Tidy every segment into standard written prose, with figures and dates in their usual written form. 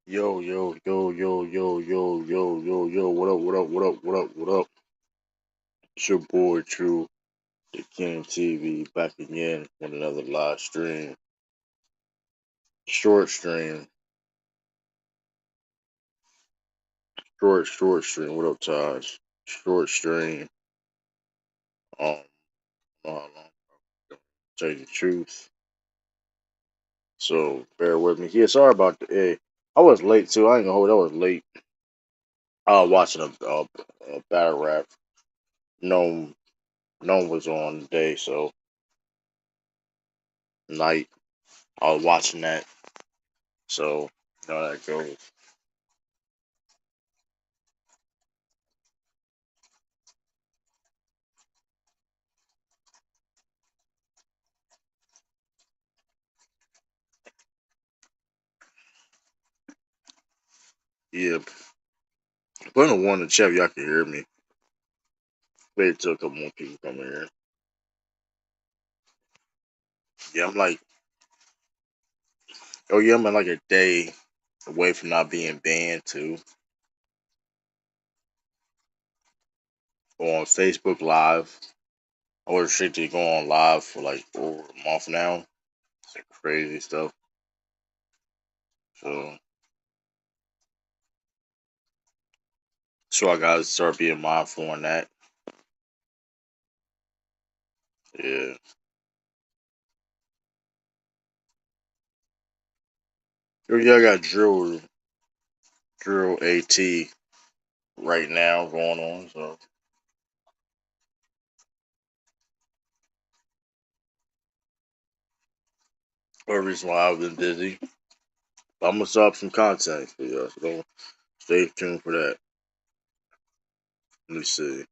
Yo, yo, yo, yo, yo, yo, yo, yo, yo, what up, what up, what up, what up, what up? It's your boy True, the King TV, back again with another live stream. Short stream. Short stream. What up, Taj? Short stream. Um, know how long I'm tell you the truth. So bear with me. Yeah, sorry about the I was late too. I ain't gonna hold I was late. I was watching a battle rap. No no one was on today, so night I was watching that. So you know how that goes. Yeah, put a one in the chat. Y'all can hear me. Wait till a couple more people come in here. Yeah, I'm like, oh yeah, I'm like a day away from not being banned too on Facebook Live. I was restricted to go on live for like over a month now. It's like crazy stuff. So, so I gotta start being mindful on that. Yeah. Oh yeah, I got drill AT right now going on. So, for a reason why I've been busy. But I'm gonna start up some content for y'all. So stay tuned for that. Let me see.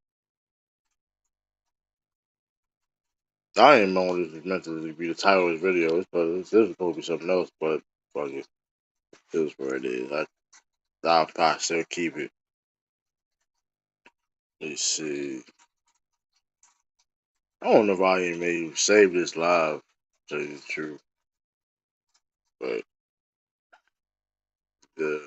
I didn't know this was meant to be the title of this video, but this was supposed to be something else. But fuck it, it is what it is. I'll probably still keep it. Let's see. I don't know if I even may save this live. To tell you the truth, but yeah.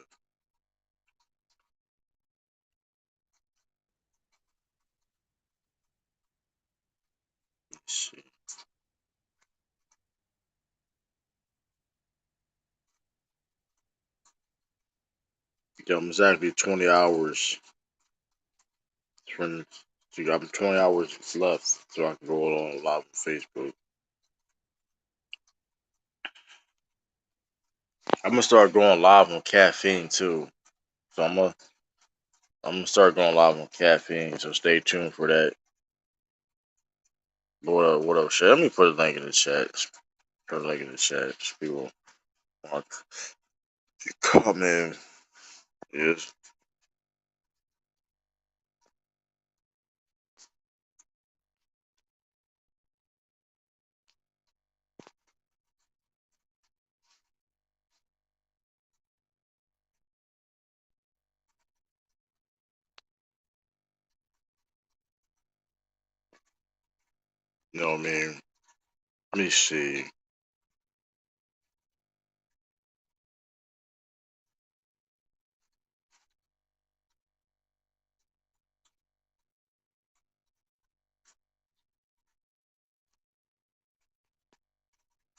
Let's see. Yeah, I'm exactly 20 hours from. So I'm 20 hours left, so I can go on live on Facebook. I'm gonna start going live on caffeine too. So I'm gonna start going live on caffeine. So stay tuned for that. What up, Shay? Let me put a link in the chat. Put a link in the chat. So people want to come in. Yes. You know what I mean? Let me see.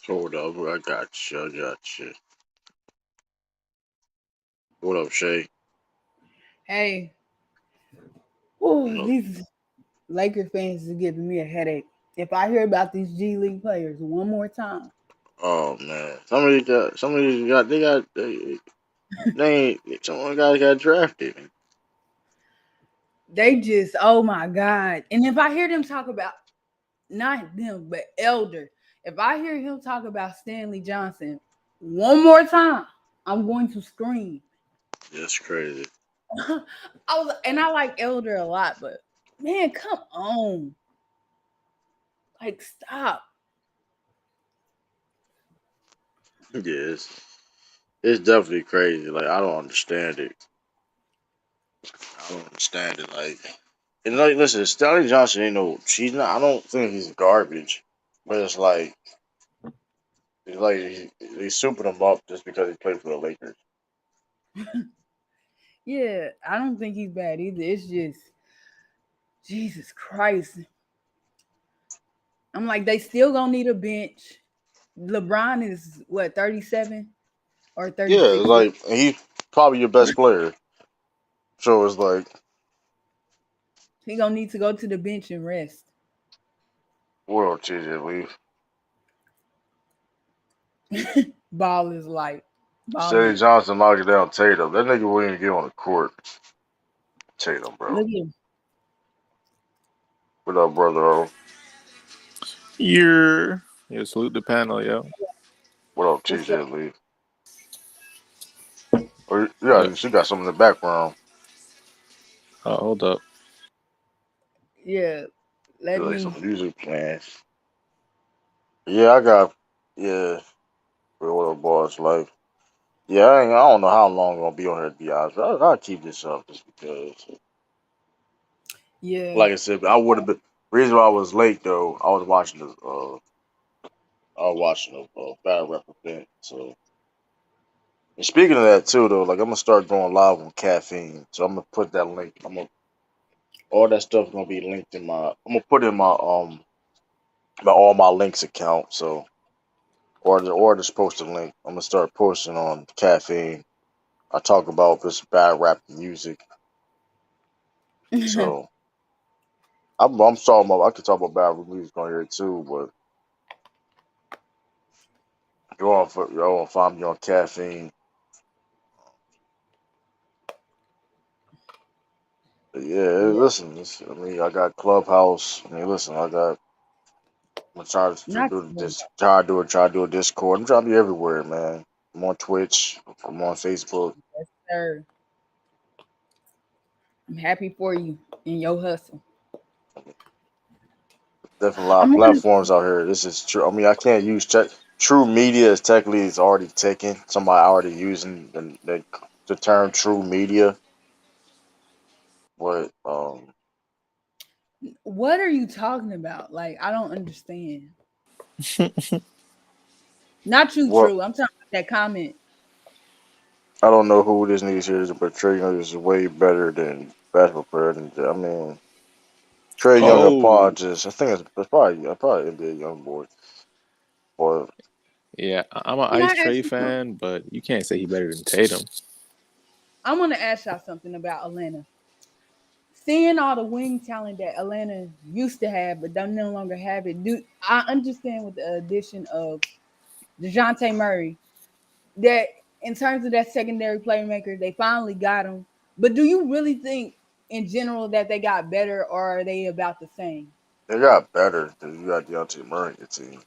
Hold up. I got you. I got you. What up, Shay? Hey, You oh, know, these Laker fans is giving me a headache. If I hear about these G League players one more time, oh man, they ain't, some of the guys got drafted. they just, oh my God. And if I hear them talk about, not them, but Elder, if I hear him talk about Stanley Johnson, one more time, I'm going to scream. That's crazy. I like Elder a lot, but man, come on, like stop. It's definitely crazy. Like I don't understand it. I don't understand it. Like and like listen, Stanley Johnson ain't no. She's not. I don't think he's garbage. But it's like they souping him up just because he played for the Lakers. Yeah, I don't think he's bad either. It's just Jesus Christ. I'm like, they still gonna need a bench. LeBron is what 37 or Yeah, 36. it's like he's probably your best player. So it's like, He gonna need to go to the bench and rest. well, TJ leave. Ball is like Stanley balling. Johnson knocking down Tatum. That nigga wouldn't even get on the court. Tatum, bro. Look at him. What up, brother? O? You're yeah, salute the panel, yo. What up, What's up? TJ leave? Oh, yeah, Yeah. she got some in the background. Hold up. Yeah, let Like me. some music playing. Yeah, I got. Yeah, what up, boss? Like, yeah, I don't know how long I'm gonna be on here to be honest. But I'll keep this up just because. Yeah, Like I said, I would have been. Reason why I was late though, I was watching the. I was watching the battle rap event. So, and speaking of that too, though, like I'm gonna start going live on caffeine. So I'm gonna put that link. I'm gonna all that stuff gonna be linked in my. I'm gonna put in my all my links account. So or just post a link. I'm gonna start posting on caffeine. I talk about this bad rap music. So I'm talking about. I could talk about bad rap music on here too, but you want to find me on caffeine. But yeah, yeah. listen. I mean, I got Clubhouse. I mean, listen. I'm gonna try to Not do cool. this. Try to do a Discord. I'm trying to be everywhere, man. I'm on Twitch. I'm on Facebook. Yes, sir. I'm happy for you in your hustle. Definitely a lot of I'm gonna. platforms out here. This is true. I mean, I can't use True Media is technically is already taken. Somebody already using the term True Media, but What are you talking about? Like, I don't understand. Not you, what true. I'm talking about that comment. I don't know who this niggas here is, but Trey Young is way better than basketball player. I mean, Trey Young Oh, apologist. I think it's probably NBA young boy, but yeah. I'm an Can Ice I ask Trey you something? fan, but you can't say he better than Tatum. I want to ask y'all something about Atlanta. Seeing all the wing talent that Atlanta used to have, but don't no longer have it. Do I understand with the addition of DeJounte Murray that in terms of that secondary playmaker, they finally got him. But do you really think in general that they got better or are they about the same? they got better because you got Deontay Murray in your team.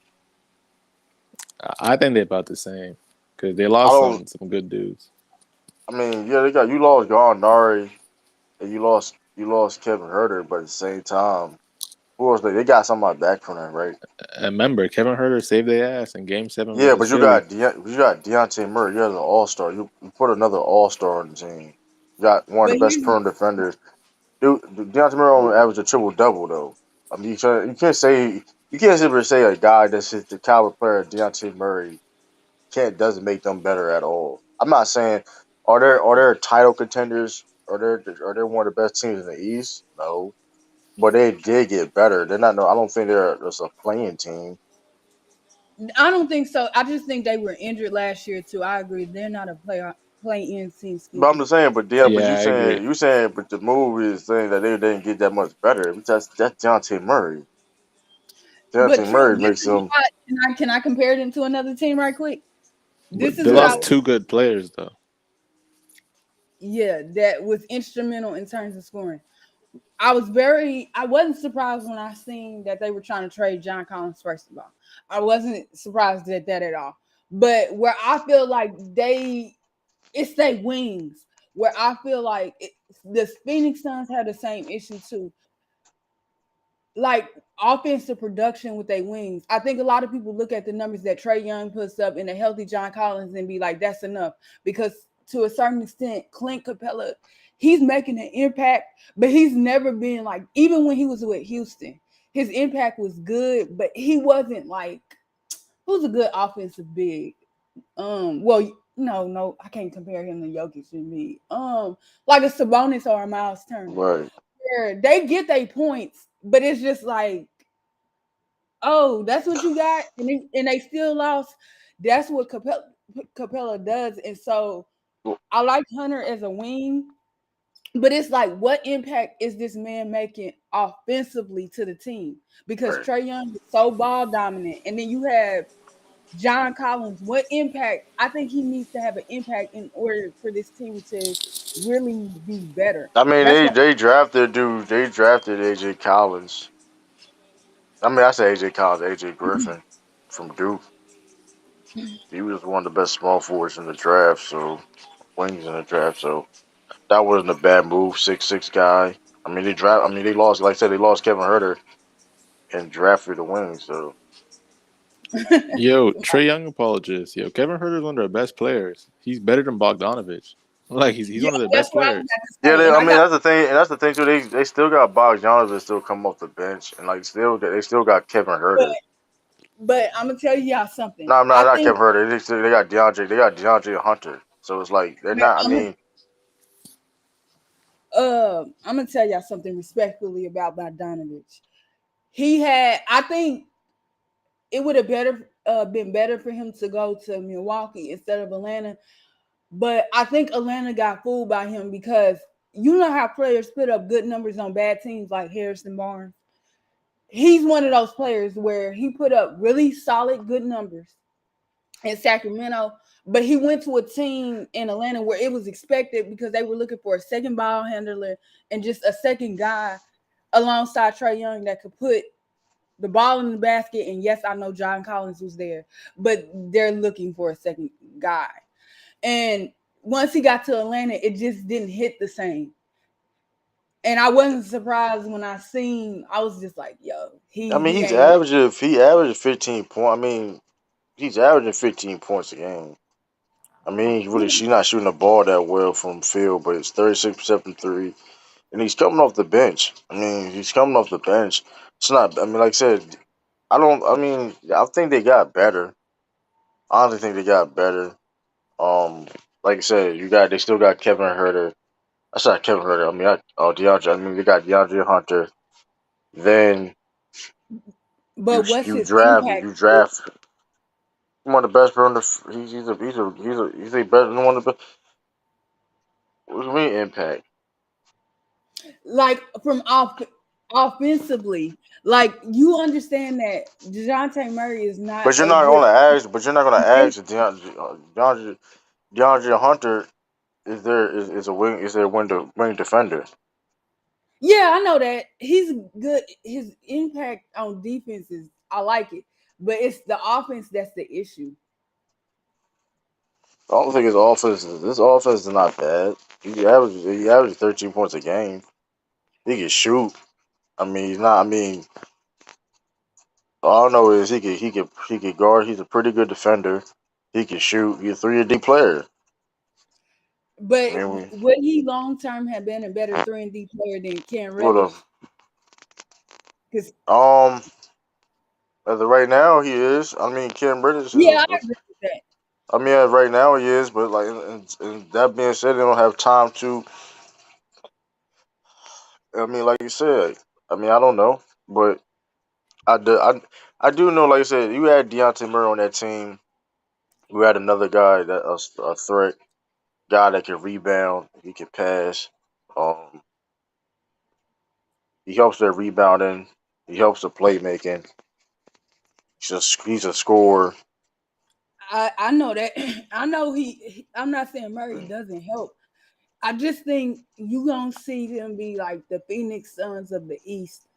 I think they're about the same because they I lost don't. some good dudes. I mean, yeah, they got you lost Gallinari and you lost Kevin Herter, but at the same time, who else they got somebody back from that, right? And remember, Kevin Herter saved their ass in Game 7 Yeah, versus but Philly. You got Deontay Murray. You're the All Star. You put another All Star on the team. You got one of But the best here's perimeter defenders. Dude, Deontay Murray only averaged a triple double though. I mean, you can't simply say a guy that's hit the caliber player Deontay Murray can't doesn't make them better at all. I'm not saying are there title contenders? Are they one of the best teams in the East? No, but they did get better. They're not. No, I don't think they're just a playing team. I don't think so. I just think they were injured last year too. I agree. They're not a play in team, But excuse I'm me. just saying. But yeah, but Yeah, I agree. but the move is saying that they didn't get that much better. That's Deontay Murray. But Deontay true, Murray this makes is them. why can I compare them to another team right quick? This is They what I lost Yeah, two good players though. yeah, that was instrumental in terms of scoring. I wasn't surprised when I seen that they were trying to trade John Collins first of all. I wasn't surprised at that at all. But where I feel like it's they wings. Where I feel like the Phoenix Suns have the same issue too. Like offensive production with their wings. I think a lot of people look at the numbers that Trae Young puts up in a healthy John Collins and be like, that's enough. Because to a certain extent, Clint Capella, he's making an impact, but he's never been like, even when he was with Houston, his impact was good, but he wasn't like, who's a good offensive big? Well, no, I can't compare him to Jokic and me. Like a Sabonis or a Miles Turner, Right. where they get their points, but it's just like, oh, that's what you got, and they still lost. That's what Capella does, and so Well, I like Hunter as a wing, but it's like, what impact is this man making offensively to the team? Because right. Trae Young is so ball dominant, and then you have John Collins. What impact? I think he needs to have an impact in order for this team to really be better. I mean, That's why. they drafted dude. They drafted AJ Collins. I mean, I say AJ Collins, AJ Griffin from Duke. He was one of the best small forwards in the draft. So wings in the draft. So that wasn't a bad move. 6'6" guy. I mean, they draft. I mean, they lost. Like I said, they lost Kevin Herter and drafted the wings. So Yo, Trey Young apologist. Yo, Kevin Huerter's one of their best players. He's better than Bogdanovich. Like he's Yeah, one of their that's best what I was players. about to yeah, say, and I I mean got. that's the thing, and that's the thing too. They still got Bogdanovich still come off the bench, and like they still got Kevin But, Herter. but I'm gonna tell y'all something. No, I'm I not think Kevin Herter. They got DeAndre. They got DeAndre Hunter. So it's like they're not. I I'm mean, I'm gonna tell y'all something respectfully about Bogdanovich. He had, I think it would have been better for him to go to Milwaukee instead of Atlanta. But I think Atlanta got fooled by him because you know how players put up good numbers on bad teams like Harrison Barnes. He's one of those players where he put up really solid good numbers in Sacramento, but he went to a team in Atlanta where it was expected because they were looking for a second ball handler and just a second guy alongside Trae Young that could put the ball in the basket. And yes, I know John Collins was there, but they're looking for a second guy. And once he got to Atlanta, it just didn't hit the same. And I wasn't surprised when I seen. I was just like, "Yo, I mean he ain't." he averaging 15 points. I mean, he's averaging 15 points a game. I mean, she's not shooting the ball that well from field, but it's 36% from three, and he's coming off the bench. I mean, he's coming off the bench. It's not. I mean, like I said, I don't. I mean, I think they got better. I honestly think they got better. Um, like I said, they still got Kevin Herter. That's not Kevin Herter. I mean, DeAndre. I mean, they got DeAndre Hunter. Then But what's his you impact? draft one of the best from the. He's a better than one of the best. What do you mean impact? Like from offensively, like you understand that Dejounte Murray is not But you're a not good. gonna ask. But you're not gonna ask if DeAndre Hunter is a wing is a wing defender. Yeah, I know that he's good. His impact on defenses, I like it, but it's the offense that's the issue. I don't think his offense. This offense is not bad. He averages 13 points a game. He can shoot. I mean, he's not. I mean, all I know is he could guard. He's a pretty good defender. He can shoot. He's a 3 and D player. But I mean, we would he long term have been a better 3 and D player than Cam would Reddish? have. Because As of right now, he is. I mean, Cam Reddish is. yeah, I agree with that. I mean, as right now he is, but like, and that being said, they don't have time to. I mean, like you said. I mean, I don't know, but I do know. Like I said, you had Deontay Murray on that team. You had another guy a threat guy that can rebound. He can pass. Um, he helps their rebounding. He helps the playmaking. He's a scorer. I know that. I know I'm not saying Murray doesn't help. I just think you gonna see them be like the Phoenix Suns of the East,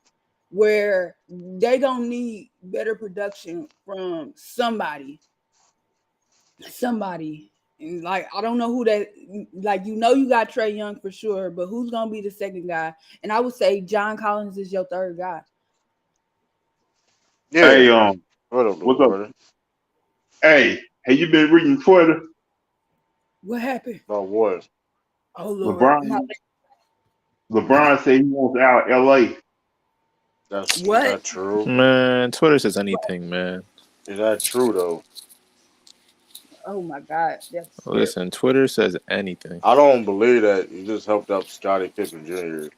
where they gonna need better production from somebody. somebody. And like I don't know who that. Like you got Trey Young for sure, but who's gonna be the second guy? And I would say John Collins is your third guy. Yeah. Hey, What up, what's little up? brother? Hey, have you been reading Twitter? What happened? About what? Oh Lord, LeBron LeBron said he wants out of LA. Is what? that true? Man, Twitter says anything, man. Is that true though? Oh my God, that's scary. Listen, Twitter says anything. I don't believe that. He just helped up Scottie Pippen Jr.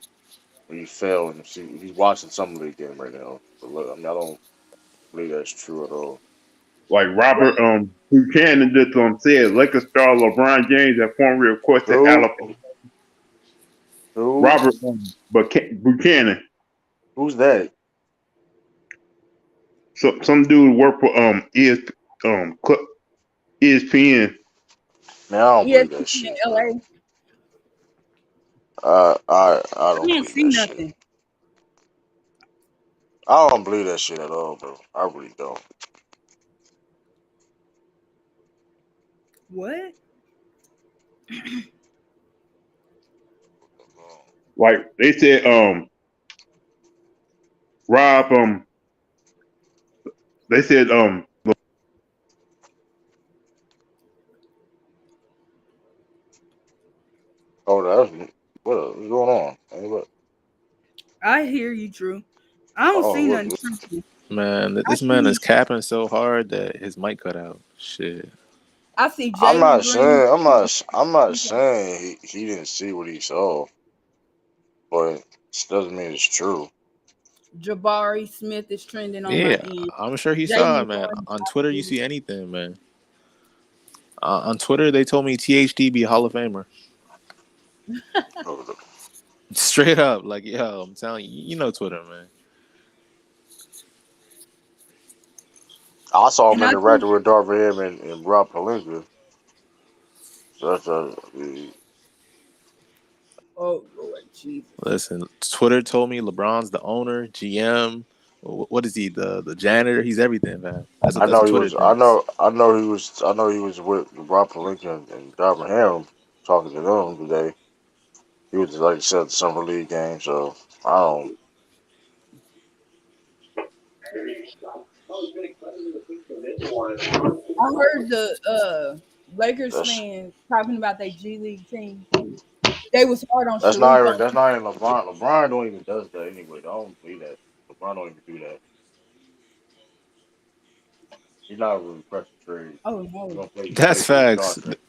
when he fell, and he's watching some league game right now. But look, I mean, I don't believe that's true at all. Like Robert Buchanan just said, Lakers star LeBron James has formally requested out Who? of Who? Robert Buchanan. Who's that? So some dude work for ESPN. Man, I don't Yes, believe that in shit, LA. bro. I I don't don't believe see that shit. nothing. I don't believe that shit at all, bro. I really don't. What? Like they said, Rob they said Oh, what's going on? Hey, what? I hear you, True. I don't Oh, see what? nothing tricky. Man, I this man is see. capping so hard that his mic cut out. Shit. I see I'm Jalen not Green. saying. I'm not saying he didn't see what he saw, but it doesn't mean it's true. Jabari Smith is trending on my Yeah, end. I'm sure he saw it, Jalen man. Gordon. On Twitter, you see anything, man. On Twitter, they told me THD be Hall of Famer. Straight up, like, yo, I'm telling you, you know Twitter, man. I saw him And I interacting think, with Darvin Ham and Rob Pelinka. So that's oh Lord Jesus. Listen, Twitter told me LeBron's the owner, GM. What is he? The janitor? He's everything, man. I That's know what he Twitter was. I thinks. know. I know he was. I know he was with Rob Pelinka and Darvin Ham talking to them today. He was like you said, summer league game. So I don't. I heard the Lakers That's fans talking about their G League team. They was hard on that's not Sharif even. on That's not even LeBron. LeBron don't even does that anyway. I don't believe that. LeBron don't even do that. He's not really pressing trade. oh He no. gonna play. He gonna play That's for his facts. contract.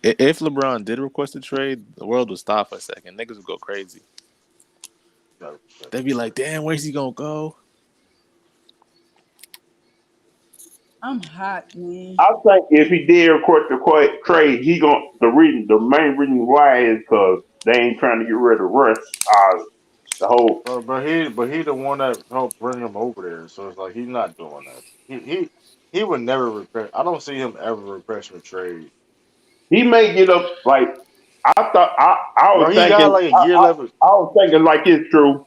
If LeBron did request a trade, the world would stop for a second. Niggas would go crazy. He gotta protect They'd his be like, trade. damn, where's he gonna go? I'm hot, man. I think if he did request the trade, he gon' the main reason why is because they ain't trying to get rid of Russ. The whole But he the one that helped bring him over there. So it's like he's not doing that. He would never request. I don't see him ever requesting a trade. he may get up like I thought. Bro, he got like a year left. I was thinking like it's true.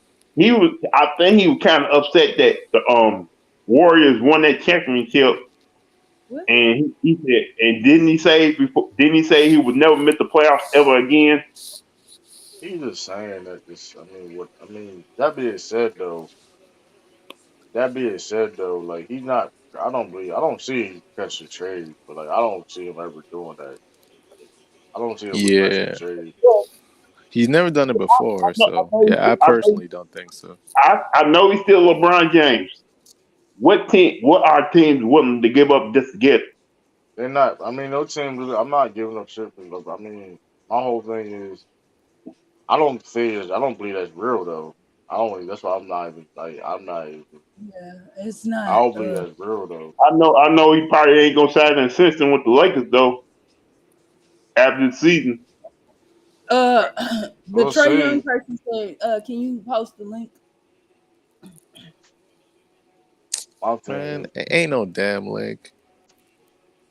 I think he was kind of upset that the Warriors won that championship, What? and he said, and didn't he say before? Didn't he say he would never miss the playoffs ever again? He's just saying that this. I mean, what? I mean, that being said, though. That being said, though, like he's not. I don't believe. I don't see him requesting trade, but like I don't see him ever doing that. I don't see him requesting a Yeah, trade. he's never done it before, so yeah, I personally don't think so. I know he's still LeBron James. What team? What are teams willing to give up just to get? They're not. I mean, no team really. I'm not giving up shit for LeBron. I mean, my whole thing is I don't believe that's real though. I don't. That's why I'm not even like. I'm not. Even, Yeah, it's I not. don't believe that's real though. I know he probably ain't gonna sign an extension with the Lakers though after the season. Uh, the We'll Trey Young see. person said, "Can you post the link?" My thing Man, is, ain't no damn link.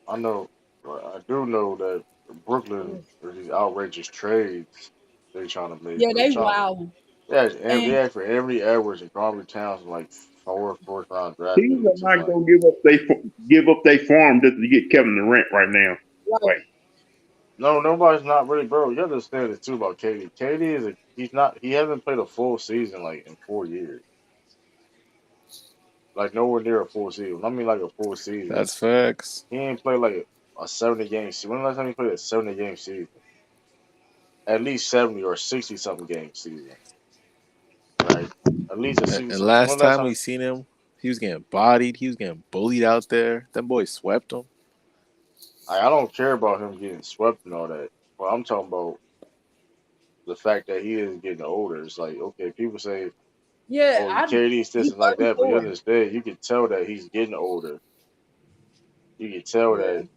I know. I do know that Brooklyn for these outrageous trades they trying to make. Yeah, They they trying to. wild. Yeah, And they ask for every Edwards and Carmen Towns like fourth round draft pick Teams or are something not like. gonna give up their farm just to get Kevin Durant right now. Right. Like No, nobody's not really, bro. You understand this too about KD. KD he's not he hasn't played a full season like in 4 years. Like nowhere near a full season. I mean like a full season. That's facts. He ain't played like a 70 game season. When the last time he played a 70 game season? At least 70 or 60 something game season. Right? At least a And 60 something. When last the last time time we seen him, he was getting bodied. He was getting bullied out there. Them boys swept him. I don't care about him getting swept and all that. But I'm talking about the fact that he is getting older. It's like, okay, people say, Yeah, oh, KD's this he's and like that, but you 34. understand, you can tell that he's getting older. You can tell Yeah. that,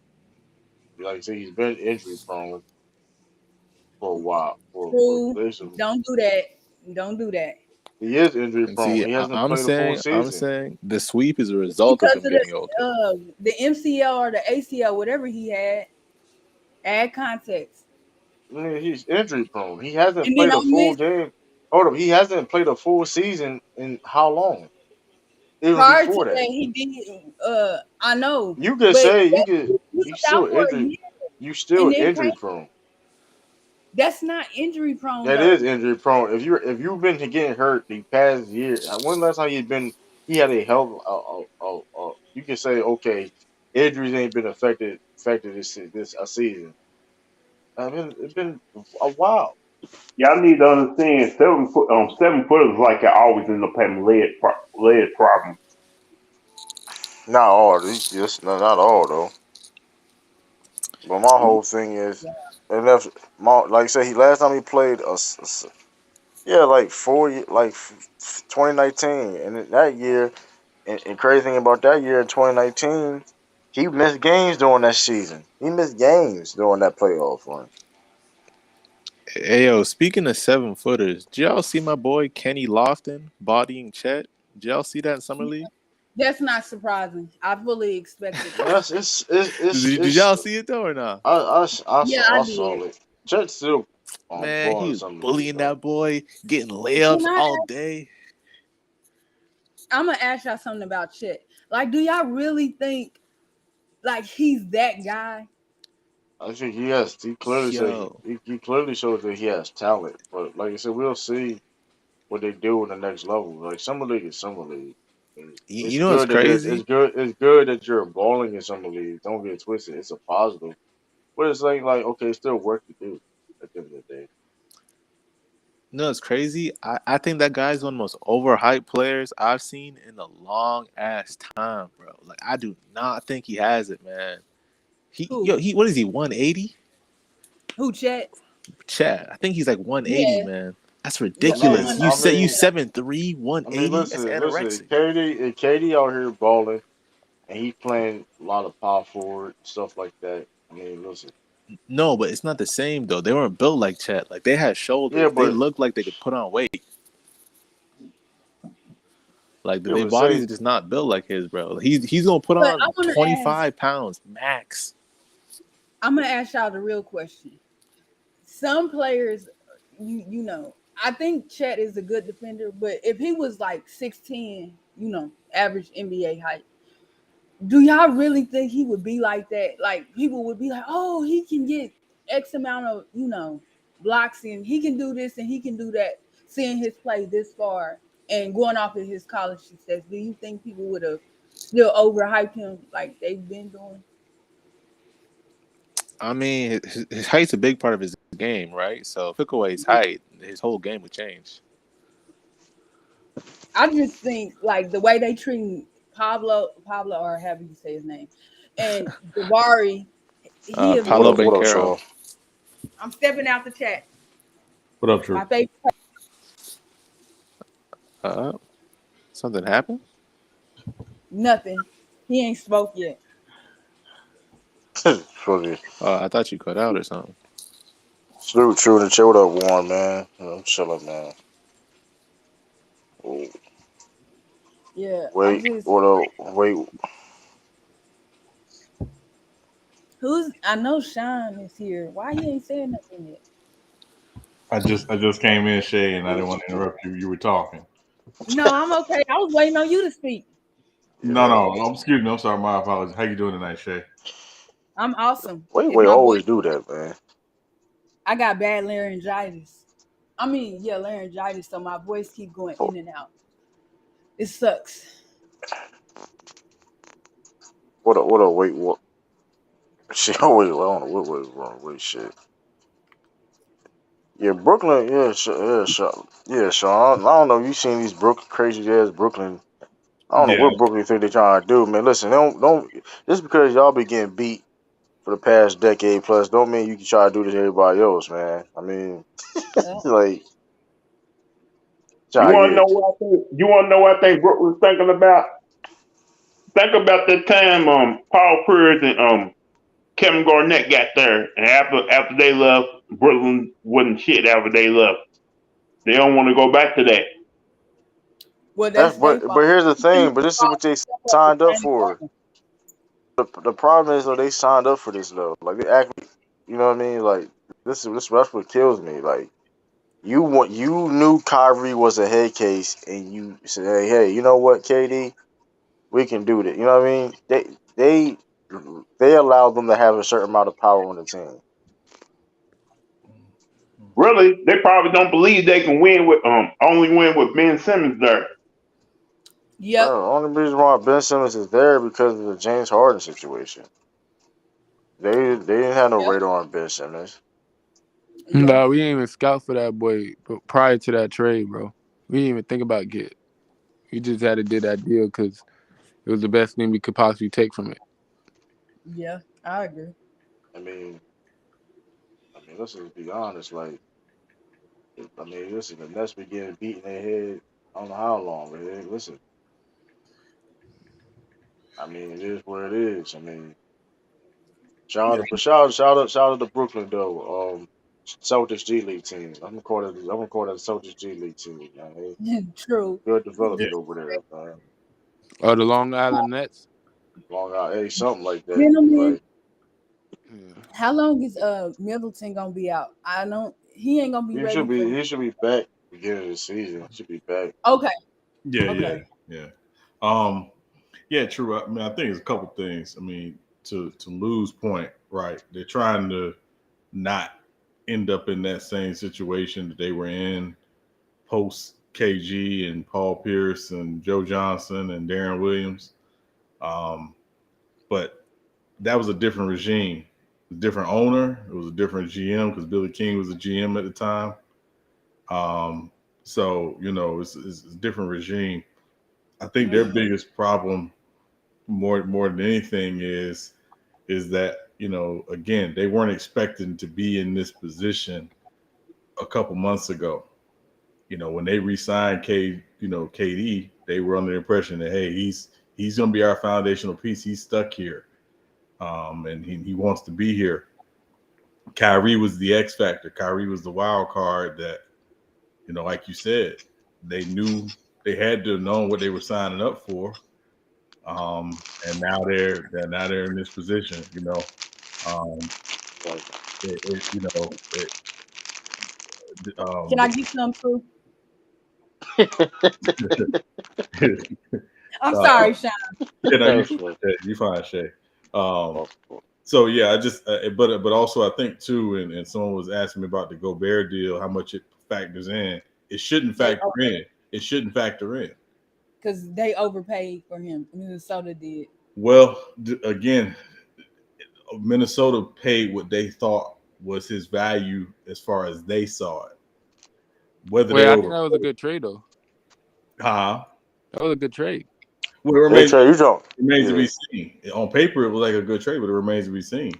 like I say, he's been injury prone for a while. For True. basically, Don't do that. Don't do that. he is injury And prone. see, He hasn't I'm played a full saying, season. the sweep is a It's result of because him of getting older. the MCL or the ACL, whatever he had. Add context. I mean, he's injury prone. He hasn't And then played a on full this, game. Hold up, he hasn't played a full season in how long? Even prior to before that, that, he did. I know, you could but say he was you out still for a injury. year, You still and then injury came. prone. That's not injury prone That is though. injury prone. If you've been to getting hurt the past year, when last time he had a health. You can say okay, injuries ain't been affected this a season. I mean, it's been a while. y'all need to understand 7 footers like I always end up having lead problems. Not all, just not all though. But my whole thing is, and that's like I said, he last time he played yeah, like 2019, and that year, and crazy thing about that year in 2019, he missed games during that season. He missed games during that playoff run. Hey, yo, speaking of 7 footers, did y'all see my boy Kenny Lofton bodying Chet? Did y'all see that in Summer League? That's not surprising. I fully expected that. Yes, Did y'all see it though or not? Yeah, I I did. saw it. Chet still Man, he balling was some league bullying though. that boy, getting Can layups I? all day. I'm gonna ask y'all something about Chet. Like, do y'all really think like he's that guy? I think he has. He clearly said Yo, he clearly shows that he has talent. But like I said, we'll see what they do in the next level. Like summer league is summer league. And you it's know what's good that crazy? it's good that you're balling in summer league. Don't get it twisted. It's a positive, but it's like okay, it's still work to do at the end of the day. You know what's crazy? I think that guy's one of the most overhyped players I've seen in a long ass time, bro. Like I do not think he has it, man. Who? He what is he, 180? Who Chet? Chad, I think he's like 180, Yeah, man. That's yeah, I I'm ridiculous. mean, You I 100. say you mean, 7'3", I mean, 180? That's listen. anorexic. KD out here balling, and he's playing a lot of power forward stuff like that. I mean, listen. No, but it's not the same though. They weren't built like Chet. Like they had Yeah, shoulders. They but looked like they could put on weight. Like yeah, their but bodies say are just not built like his, bro. He's gonna put But I on want to ask. 25 pounds max. I'm gonna ask y'all the real question. Some players, I think Chet is a good defender, but if he was like 6'10", average NBA height, do y'all really think he would be like that? Like people would be like, oh, he can get X amount of, blocks and he can do this and he can do that, seeing his play this far and going off of his college success. Do you think people would have still overhyped him like they've been doing? I mean, his height's a big part of his game, right? So if he took away his height, his whole game would change. I just think like the way they treat Pablo, or however you say his name, and Davari, he is what Paulo up? What up, Banquero. Shaw? I'm stepping out the chat. What up, My Drew? favorite. Uh, Something happened? Nothing. He ain't spoke yet. Fully. I thought you cut out or something. True. The chill up, Warren, man. I'm chilling, man. Oh, Yeah, I wait, just what up? Wait, I know Sean is here. Why he ain't saying nothing yet? I just came in, Shay, and I didn't want to interrupt you. You were talking. No, I'm okay. I was waiting on you to speak. No, Yeah. no. Excuse me. I'm sorry. My apologies. How you doing tonight, Shay? I'm awesome. Wait, If wait, my voice, always do that, man. I got bad laryngitis. I mean, yeah, laryngitis. So my voice keep going Oh, in and out. It sucks. what up, wait, what? Shit, oh, wait, I don't know what was wrong. Wait, shit. Yeah, Brooklyn, yeah, Sean. I don't know. You seen these crazy ass Brooklyn? I don't know Yeah, what Brooklyn think they trying to do, man. Listen, don't just because y'all been getting beat for the past decade plus, don't mean you can try to do this to everybody else, man. I mean, Yeah. like You try to want to know get what I think? You want to know what I think Brooke was thinking about? Think about that time Paul Pierce and Kevin Garnett got there, and after they left, Brooklyn wasn't shit after they left. They don't want to go back to that. Well, that's that's their but fault. here's the You think thing. But this is Paul what they step up the signed up same for. way? The problem is though they signed up for this though. Like they actually, you know what I mean? Like this that's what kills me. Like you knew Kyrie was a head case, and you said, hey, you know what, KD, we can do that. You know what I mean? They they allowed them to have a certain amount of power on the team. Really, they probably don't believe they can win with only win with Ben Simmons there. Yep. Bro, the only reason why Ben Simmons is there because of the James Harden situation. They didn't have no Yep. radar on Ben Simmons. Yeah. No, we didn't even scout for that boy prior to that trade, bro. We didn't even think about get. We just had to do that deal because it was the best thing we could possibly take from it. Yeah. I agree. I mean, let's just be honest. Like, listen, the Nets be getting beat in their head. I don't know how long, but listen. I mean, it is what it is. I mean, shout out to Brooklyn though. Celtics G League team. I'm gonna call that the Celtics G League team. Man. True. Good yeah. development over there, man. Oh, the Long Island Nets. Long out, hey, something like that. Gentlemen, Like Yeah. how long is Middleton gonna be out? I don't. He ain't gonna be ready for. he should be back beginning of the season. He should be back. Okay. Yeah, yeah, Okay. yeah. Um, yeah, true. I mean, I think it's a couple things. I mean, to lose point, right? They're trying to not end up in that same situation that they were in post KG and Paul Pierce and Joe Johnson and Darren Williams. Um, but that was a different regime, a different owner. It was a different GM because Billy King was a GM at the time. Um, so it's a different regime. I think their Hmm. biggest problem, more than anything, is that again they weren't expecting to be in this position a couple months ago. When they re-signed KD, they were under the impression that hey, he's going to be our foundational piece. He's stuck here, and he wants to be here. Kyrie was the X factor. Kyrie was the wild card that like you said, they knew they had to have known what they were signing up for. And now they're in this position. Um, Like, it, it, you know, it, Can I get some too? I'm uh, sorry, Sean. you that's fine, what, Shay. You fine, Shay. Um, oh, so yeah, I just, but also I think too, and someone was asking me about the Gobert deal, how much it factors in. It shouldn't They factor in. It shouldn't factor in. because they overpaid for him. Minnesota did. Well, again, Minnesota paid what they thought was his value as far as they saw it. Whether Wait, they I think over, that was a good trade though. huh? That was a good trade. Well, it they remains tell you don't. remains to Yeah, be seen. On paper, it was like a good trade, but it remains to be seen.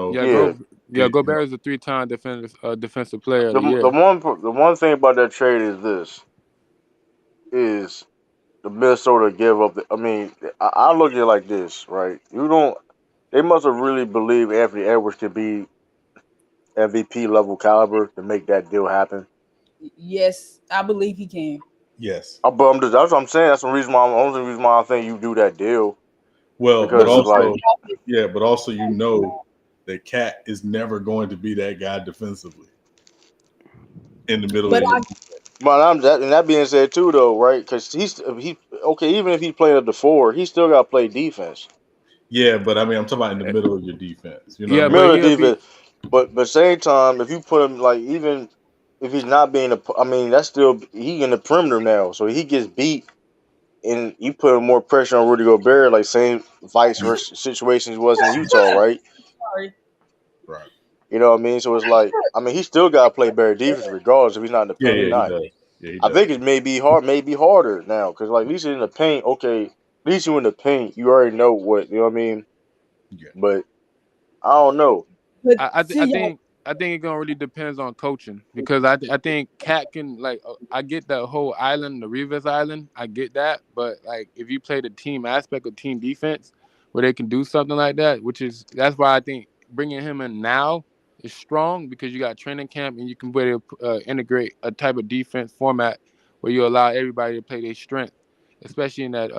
Yeah, yeah. Gobert is a three-time defensive player of the The year. one thing about that trade is this is the Minnesota give up. I mean, I look at it like this, right? You don't. They must have really believed Anthony Edwards could be MVP level caliber to make that deal happen. Yes, I believe he can. Yes. But that's what I'm saying. That's the reason why. Only reason why I think you do that deal Well, but because it's also, like, yeah, that Cat is never going to be that guy defensively in the middle of But the I game. But and that being said too, though, right? Because he okay. Even if he played at the four, he still got to play defense. Yeah, but I mean, I'm talking about in the middle of your defense. You know what I Yeah, mean? but Middle he'll be. defense, but same time, if you put him like even if he's not being I mean that's still he in the perimeter now, so he gets beat and you put more pressure on Rudy Gobert, like same vice versa situations was in Utah, right? Sorry. Right. You know what I mean? So it's like I mean he still got to play better defense regardless if he's not in the Yeah, paint or yeah, he not. does. Yeah, he I does. think it may be harder now because like at least in the paint, okay, at least you in the paint, you already know what you know what I mean. Yeah, But I don't know. But I see, y'all, think it gonna really depends on coaching because I think Cat can like I get the whole island, the Rivers Island, I get that, but like if you play the team aspect of team defense where they can do something like that, which is that's why I think bringing him in now is strong because you got training camp and you can better integrate a type of defense format where you allow everybody to play their strength, especially in that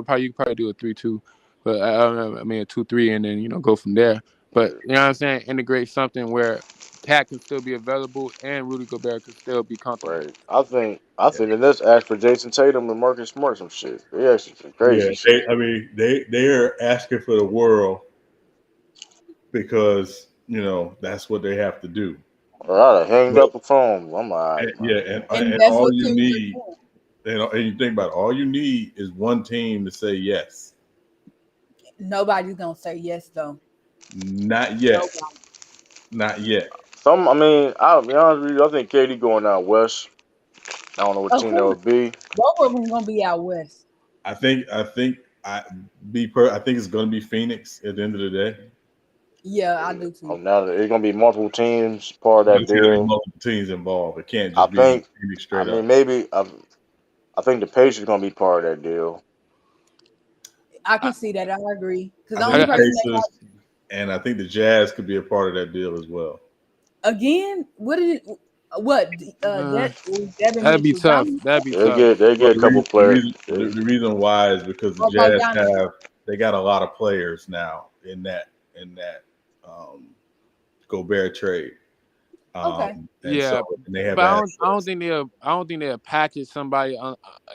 probably you could probably do a 3-2, but I mean a 2-3 and then go from there. But you know what I'm saying? Integrate something where Cat can still be available and Rudy Gobert can still be comfortable. Right. I think the Nets asked for Jason Tatum and Marcus Smart some shit. They actually some yeah. crazy shit. I mean, they are asking for the world because that's what they have to do. I'd have hanged But up the phone. I'm and, like, yeah, man. and and that's all what you teams are need, doing. and you think about it, all you need is one team to say yes. Nobody's gonna say yes though. Not yet. Nobody. Not yet. I mean, I'll be honest with you. I think KD going out west. I don't know what Of team that course, would be. both of them gonna be out west. I I think it's going to be Phoenix at the end of the day. Yeah, I do too. Now that it's gonna be multiple teams part of But that it's going to be deal. multiple teams involved. It can't I just be think. Phoenix I straight mean, up. maybe. I think the Pacers gonna be part of that deal. I I, can see that. I agree. Because I the think only the I, person that Pacers and I think the Jazz could be a part of that deal as well. again, what did it? What uh, that Devin that'd be Mitchell, tough. Donovan That'd be They tough. get they Well, get a couple players. the reason why is because the or Jazz Bogdanovich? they got a lot of players now in that um, Gobert trade, Okay. and so Yeah, and they have but I don't access. think they'll package somebody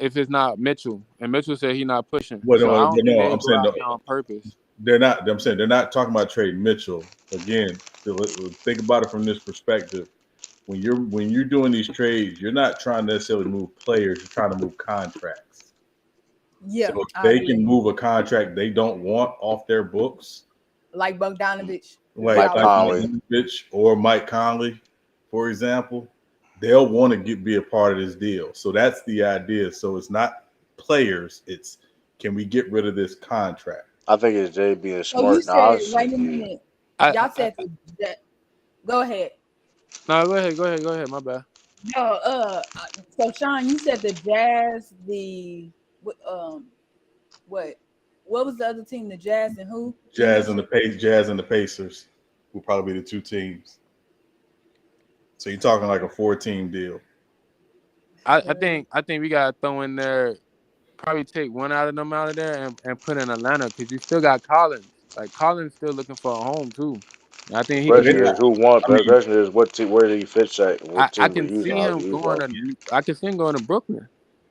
if it's not Mitchell. And Mitchell said he's not pushing, Well, so I no, don't but think no, they I'm go saying out no, there on purpose. they're not. I'm saying they're not talking about trading Mitchell again. Think about it from this perspective. When you're doing these trades, you're not trying to necessarily move players. You're trying to move contracts. So Yeah, if I they agree. can move a contract they don't want off their books, Like Bogdanovich to be like Mike out like west. Conley. Bogdanovich or Mike Conley, for example, they'll want to be a part of this deal. So that's the idea. So it's not players. It's can we get rid of this contract? I think it's Jay being So you smart. said, Now, wait a yeah. minute, y'all I said that. Go ahead. No, go ahead. My bad. No, so Sean, you said the Jazz, the what? What was the other team? The Jazz and who you mentioned? Jazz and the Pacers will probably be the two teams. So you're talking like a 4-team deal. I think we gotta throw in there probably take one out of them out of there and put in Atlanta because you still got Collins. Like Collins still looking for a home too. And I think he could But be Question a. is who want. I mean, Question is what team. Where do he fit at? What I team would can use him? see How would him you use going him? to. I can see him going to Brooklyn.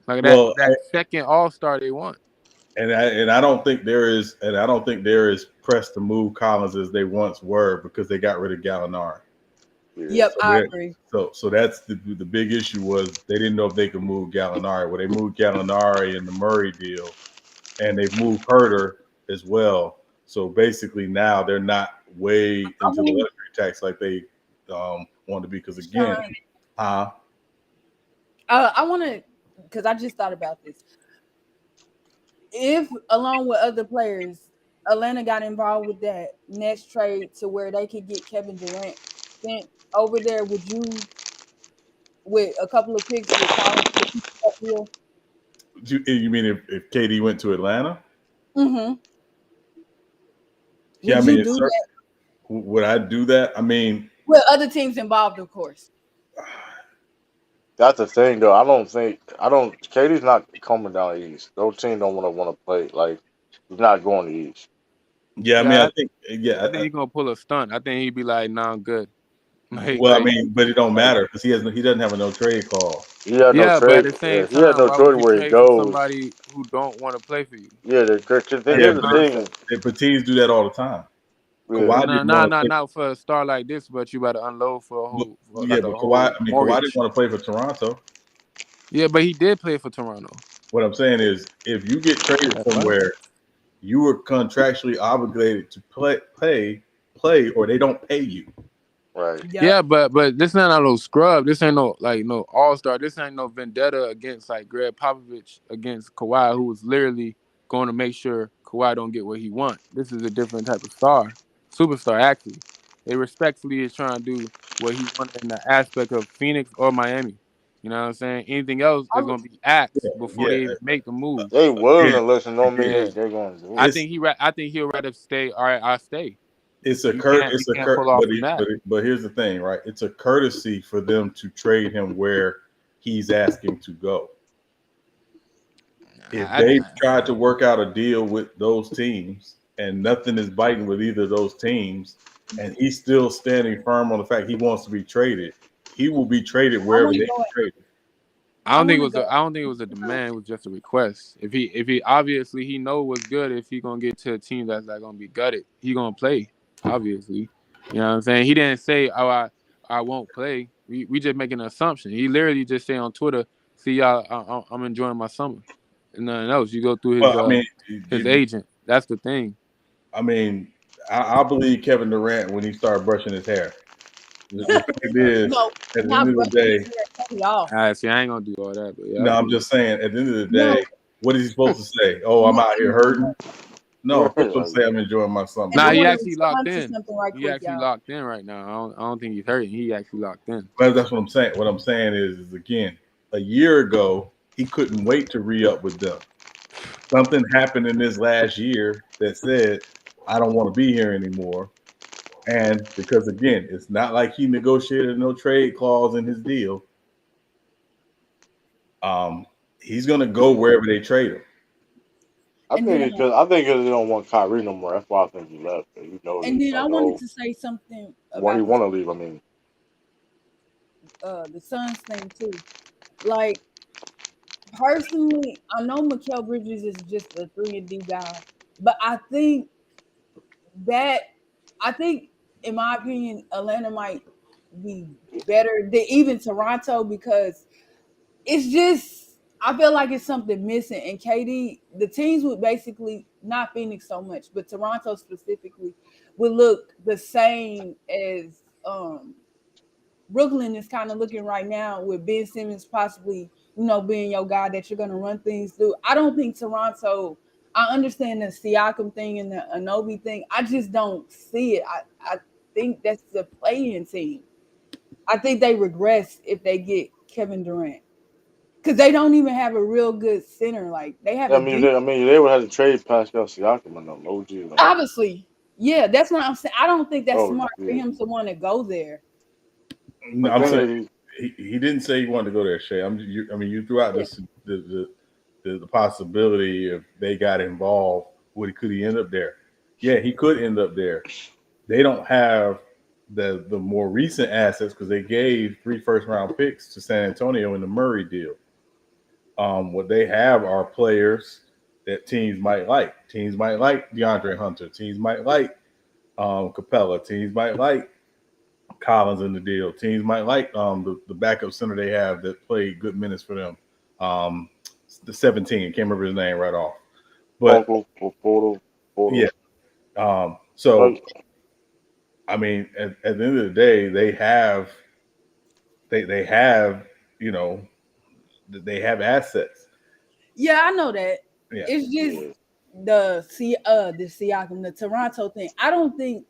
Like well, that second All Star they want. I don't think there is pressed to move Collins as they once were because they got rid of Gallinari. Yeah. Yep, So I that agree. so that's the big issue was they didn't know if they could move Gallinari. Well, they moved Gallinari in the Murray deal, and they've moved Herter as well. So basically now they're not way I into the mean, luxury tax like they want to be. Because again, Sean, uh, I want to because I just thought about this. If along with other players, Atlanta got involved with that next trade to where they could get Kevin Durant sent over there, would you with a couple of picks with Collins to keep that deal? you mean if KD went to Atlanta? Mm-hmm. Yeah, I Would you mean, do that would I do that? I mean, with other teams involved, of course? That's the thing, though. I don't. KD's not coming down the east. Those teams don't want to play. Like he's not going to the east. yeah, I mean, Yeah, I think, I think he's gonna pull a stunt. I think he'd be like, "Nah, I'm good." Like, Well, I like, mean, but it don't matter because he doesn't have a no trade clause. He had no yeah, but at trade. the same He had time, no why would choice you where he trade for goes. somebody who don't want to play for you? Yeah, That's Yeah, here's the the but thing. concept. but teams do that all the time. Yeah, Kawhi No, didn't no, want to no, play. not for a star like this, but you better unload for a But, whole, for yeah, like but a whole Kawhi didn't mortgage. want to play for Toronto. Yeah, but he did play for Toronto. What I'm saying is, if you get traded Like, what? somewhere, you were contractually obligated to play, or they don't pay you. right. Yep. Yeah, but this ain't no scrub. This ain't no like no all star. This ain't no vendetta against like Greg Popovich against Kawhi, who was literally going to make sure Kawhi don't get what he want. This is a different type of star, superstar actually. They respectfully is trying to do what he wanted in the aspect of Phoenix or Miami. You know what I'm saying? Anything else is I, gonna be asked before Yeah, they even make the move. They willing again, to listen. Don't mean again, Yeah, they're going to do I it. it's think I think he'll rather stay. All right, I'll stay. You can't pull off but from that. here's the thing, right? It's a courtesy for them to trade him where he's asking to go. If I, they I, tried to work out a deal with those teams and nothing is biting with either of those teams, and he's still standing firm on the fact he wants to be traded, he will be traded I wherever want they to go. trade him. I I don't think want it to was go. a I don't think it was a demand. It was just a request. If he obviously he know what's good. If he gonna get to a team that's like gonna be gutted, he gonna play. Obviously, you know what I'm saying. He didn't say, "Oh, I won't play." We just making an assumption. He literally just say on Twitter, "See y'all, I'm enjoying my summer," and nothing else. You go through Well, I mean, his agent. That's the thing. I mean, I believe Kevin Durant when he started brushing his hair. The fact is, No, at the end not of the brushing his day, hair. Cut it off. I see. I ain't gonna do all that, but yeah, I no, I'm agree. just saying, at the end of the No, day, what is he supposed to say? Oh, I'm no. out here hurting. No, Right. of course he'll say I'm enjoying my summer. And I Nah, he want to actually locked respond to in. something right He quick, actually y'all. locked in right now. I don't think he's hurting. He actually locked in. But that's what I'm saying. What I'm saying is again, a year ago, he couldn't wait to re-up with them. Something happened in this last year that said, I don't want to be here anymore. And because again, it's not like he negotiated no trade clause in his deal. Um, he's gonna go wherever they trade him. And then, I think because they don't want Kyrie no more. That's why I think he left. You know, and he's then I like, wanted oh, to say something why he about want to leave? I mean, the Suns thing too. Like personally, I know Mikal Bridges is just a 3-and-D guy, but that I think, in my opinion, Atlanta might be better than even Toronto because it's just I feel like it's something missing. And KD, the teams would basically not Phoenix so much, but Toronto specifically would look the same as Brooklyn is kind of looking right now with Ben Simmons possibly, being your guy that you're gonna run things through. I don't think Toronto. I understand the Siakam thing and the Anobi thing. I just don't see it. I think that's the playing team. I think they regress if they get Kevin Durant because they don't even have a real good center. Like they have a deep. I mean, they would have to trade Pascal Siakam and them OG. Like, Obviously, yeah, that's what I'm saying. I don't think that's oh smart for yeah. him to want to go there. No, The I'm thing saying is, he didn't say he wanted to go there, Shay. I mean, you threw out Yeah. this the possibility if they got involved, could he end up there? Yeah, he could end up there. They don't have the more recent assets because they gave 3 first-round picks to San Antonio in the Murray deal. What they have are players that teams might like. Teams might like DeAndre Hunter. Teams might like Capella. Teams might like Collins in the deal. Teams might like the backup center they have that played good minutes for them. The 17, can't remember his name right off. But photo. yeah, so Like, I mean, at the end of the day, they have you know they have assets. Yeah, I know that. Yeah, It's just yeah. the Siakam, the Toronto thing. I don't think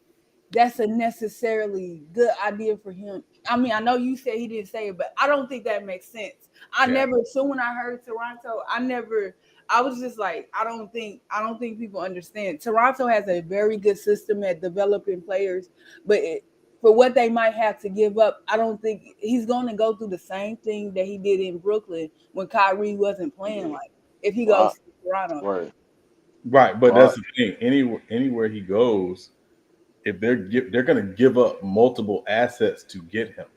that's a necessarily good idea for him. I mean, I know you said he didn't say it, but I don't think that makes sense. yeah. So when I heard Toronto, I was just like, I don't think people understand. Toronto has a very good system at developing players, but for what they might have to give up, I don't think he's going to go through the same thing that he did in Brooklyn when Kyrie wasn't playing Yeah. like if he Well, goes to Toronto. right. Right, but Well, that's the thing. Anywhere he goes, if they're going to give up multiple assets to get him.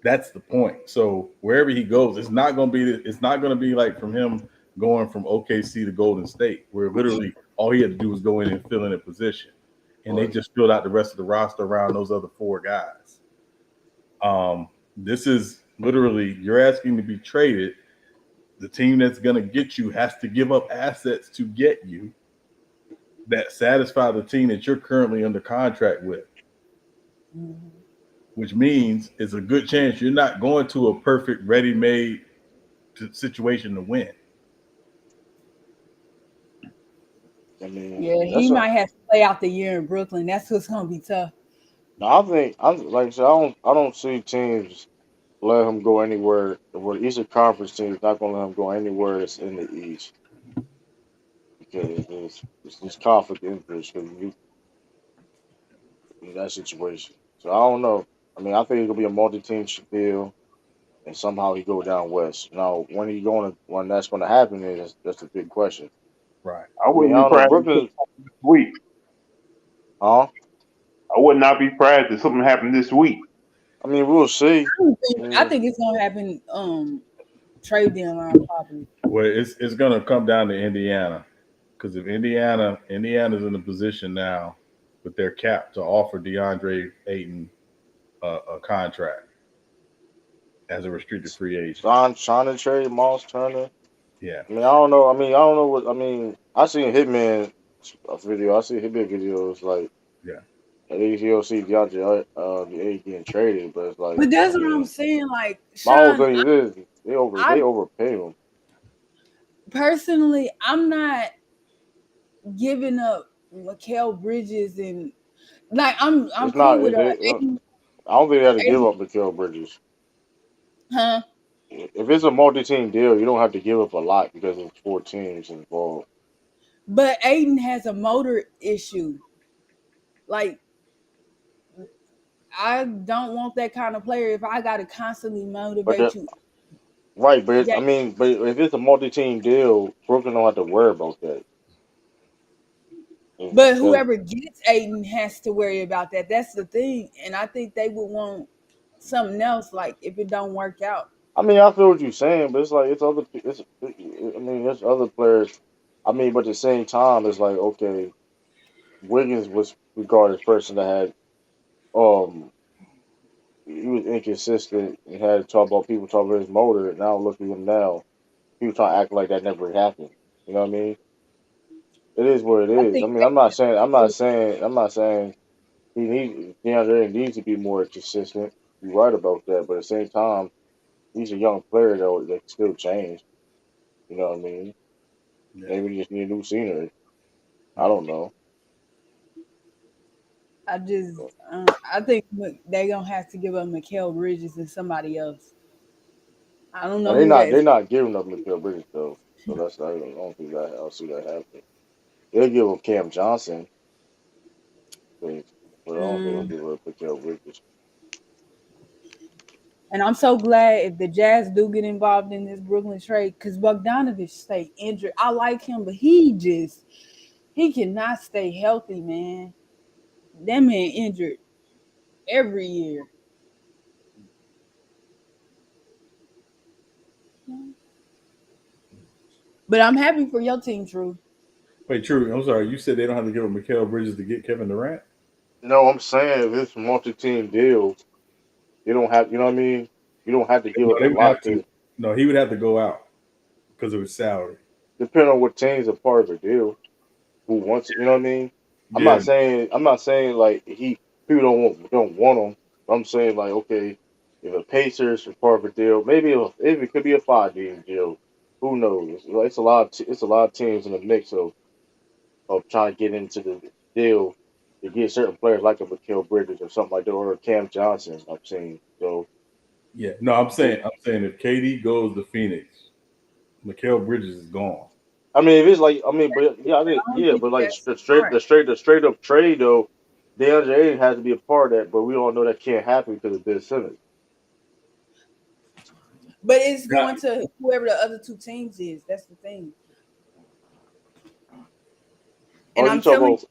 That's the point. So wherever he goes, it's not going to be like from him going from OKC to Golden State, where literally all he had to do was go in and fill in a position, and they Right. just filled out the rest of the roster around those other four guys. This is literally you're asking to be traded. The team that's going to get you has to give up assets to get you that satisfy the team that you're currently under contract with, Mhm. which means it's a good chance you're not going to a perfect ready-made situation to win. I mean, Yeah, he that's a. might have to play out the year in Brooklyn. That's what's gonna be tough. I think I'm like I said, I don't see teams let him go anywhere. The Eastern Conference team is not going to let him go anywhere that's in the East because it's conflict of interest because you in that situation. So I don't know. I mean, I think it's gonna be a multi-team deal, and somehow he go down west. Now, when that's going to happen is that's a big question. Right. I I mean, wouldn't I be don't know. surprised if Brooklyn, something happened this week. huh? I would not be surprised if something happened this week. I mean, we'll see. I I mean, think it's gonna happen. Trade deadline probably. Well, it's going to come down to Indiana because if Indiana's in a position now with their cap to offer DeAndre Ayton a contract as a restricted free agent. Sean to trade Moss Turner. Yeah, I mean, I don't know. I mean, I don't know what. I mean, I seen Hitman video. I see Hitman videos like yeah. at least you don't see DeAndre getting traded, but it's like But I that's what I'm mean, saying. Like my whole Sean, thing is they I overpay him. personally, I'm not giving up Mikal Bridges and like I'm It's cool not. with Aiden, I don't think they have to give Aiden, up Mikal Bridges. huh? If it's a multi-team deal, you don't have to give up a lot because it's four teams involved. But Aiden has a motor issue. Like I don't want that kind of player if I gotta constantly But motivate the, you. right, but Yeah. I mean, but if it's a multi-team deal, Brooklyn don't have to worry about that. But Because whoever gets Aiden has to worry about that. That's the thing. And I think they would want something else, like if it don't work out. I mean, I feel what you're saying, but it's like it's other. I mean, there's other players. I mean, but at the same time, it's like okay, Wiggins was regarded as a person that had um he was inconsistent and had to talk about people talking about his motor. Now look at him now. People trying to act like that never happened. You know what I mean? It is what it I is. I think mean, I'm not saying DeAndre needs to be more consistent. You're right about that, but at the same time, he's a young player though that can still change. You know what I mean? Yeah. Maybe we just need a new scenery. I don't know. I just I think they gonna have to give up Mikal Bridges and somebody else. I don't Now know who that they're is. not giving up Mikael Bridges though, so that's I don't think that I'll see that happen. They'll give up Cam Johnson, but I don't think they'll Mm. give up Mikael Bridges. And I'm so glad if the Jazz do get involved in this Brooklyn trade because Bogdanovich stay injured. I like him, but he cannot stay healthy, man. That man injured every year. But I'm happy for your team, True. Wait, true. I'm sorry. You said they don't have to give up Mikal Bridges to get Kevin Durant. No, I'm saying if it's a multi-team deal, you don't have. You know what I mean? You don't have to give No, up a they would lot have to. because No, he would have to go out because of his salary. depending on what teams are part of the deal, who wants it. You know what I mean? Yeah, I'm not saying like people don't want him. I'm saying like okay, if a Pacers is part of a deal, maybe it could be a 5 game deal. Who knows? Like, it's a lot of teams in the mix of trying to get into the deal to get certain players like a Mikal Bridges or something like that or a Cam Johnson. I'm saying so. yeah. No, I'm saying if KD goes to Phoenix, Mikal Bridges is gone. I mean, if it's like, I mean, but yeah, I don't yeah, think but like that's smart. the straight up trade though, DeAndre Ayton has to be a part of that, but we all know that can't happen because of Ben Simmons. But it's Yeah, going to whoever the other two teams is. That's the thing. Oh, And you I'm talk telling you, about?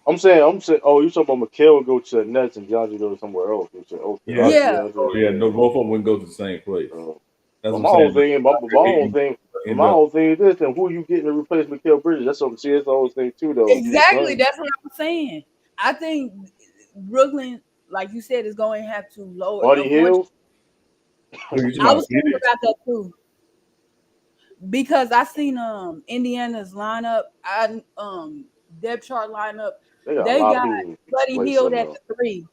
I'm saying. Oh, you talking about Mikhail would go to the Nets and DeAndre go somewhere else? You said, okay, Yeah. Yeah. Oh yeah, no, both of them wouldn't go to the same place. Uh, That's but what I'm my whole saying. thing, Ayton but end my up whole thing is this: and who you getting to replace Mikhail Bridges? That's what see. That's the whole thing too, though. The Exactly. Suns, That's what I'm saying. I think Brooklyn, like you said, is going to have to lower. Buddy Unfortunately, Hield. who you talking I about was thinking Phoenix? about that too because I seen Indiana's lineup. I depth chart lineup. They got a They lot of got people Buddy Hield replacing at them. the three,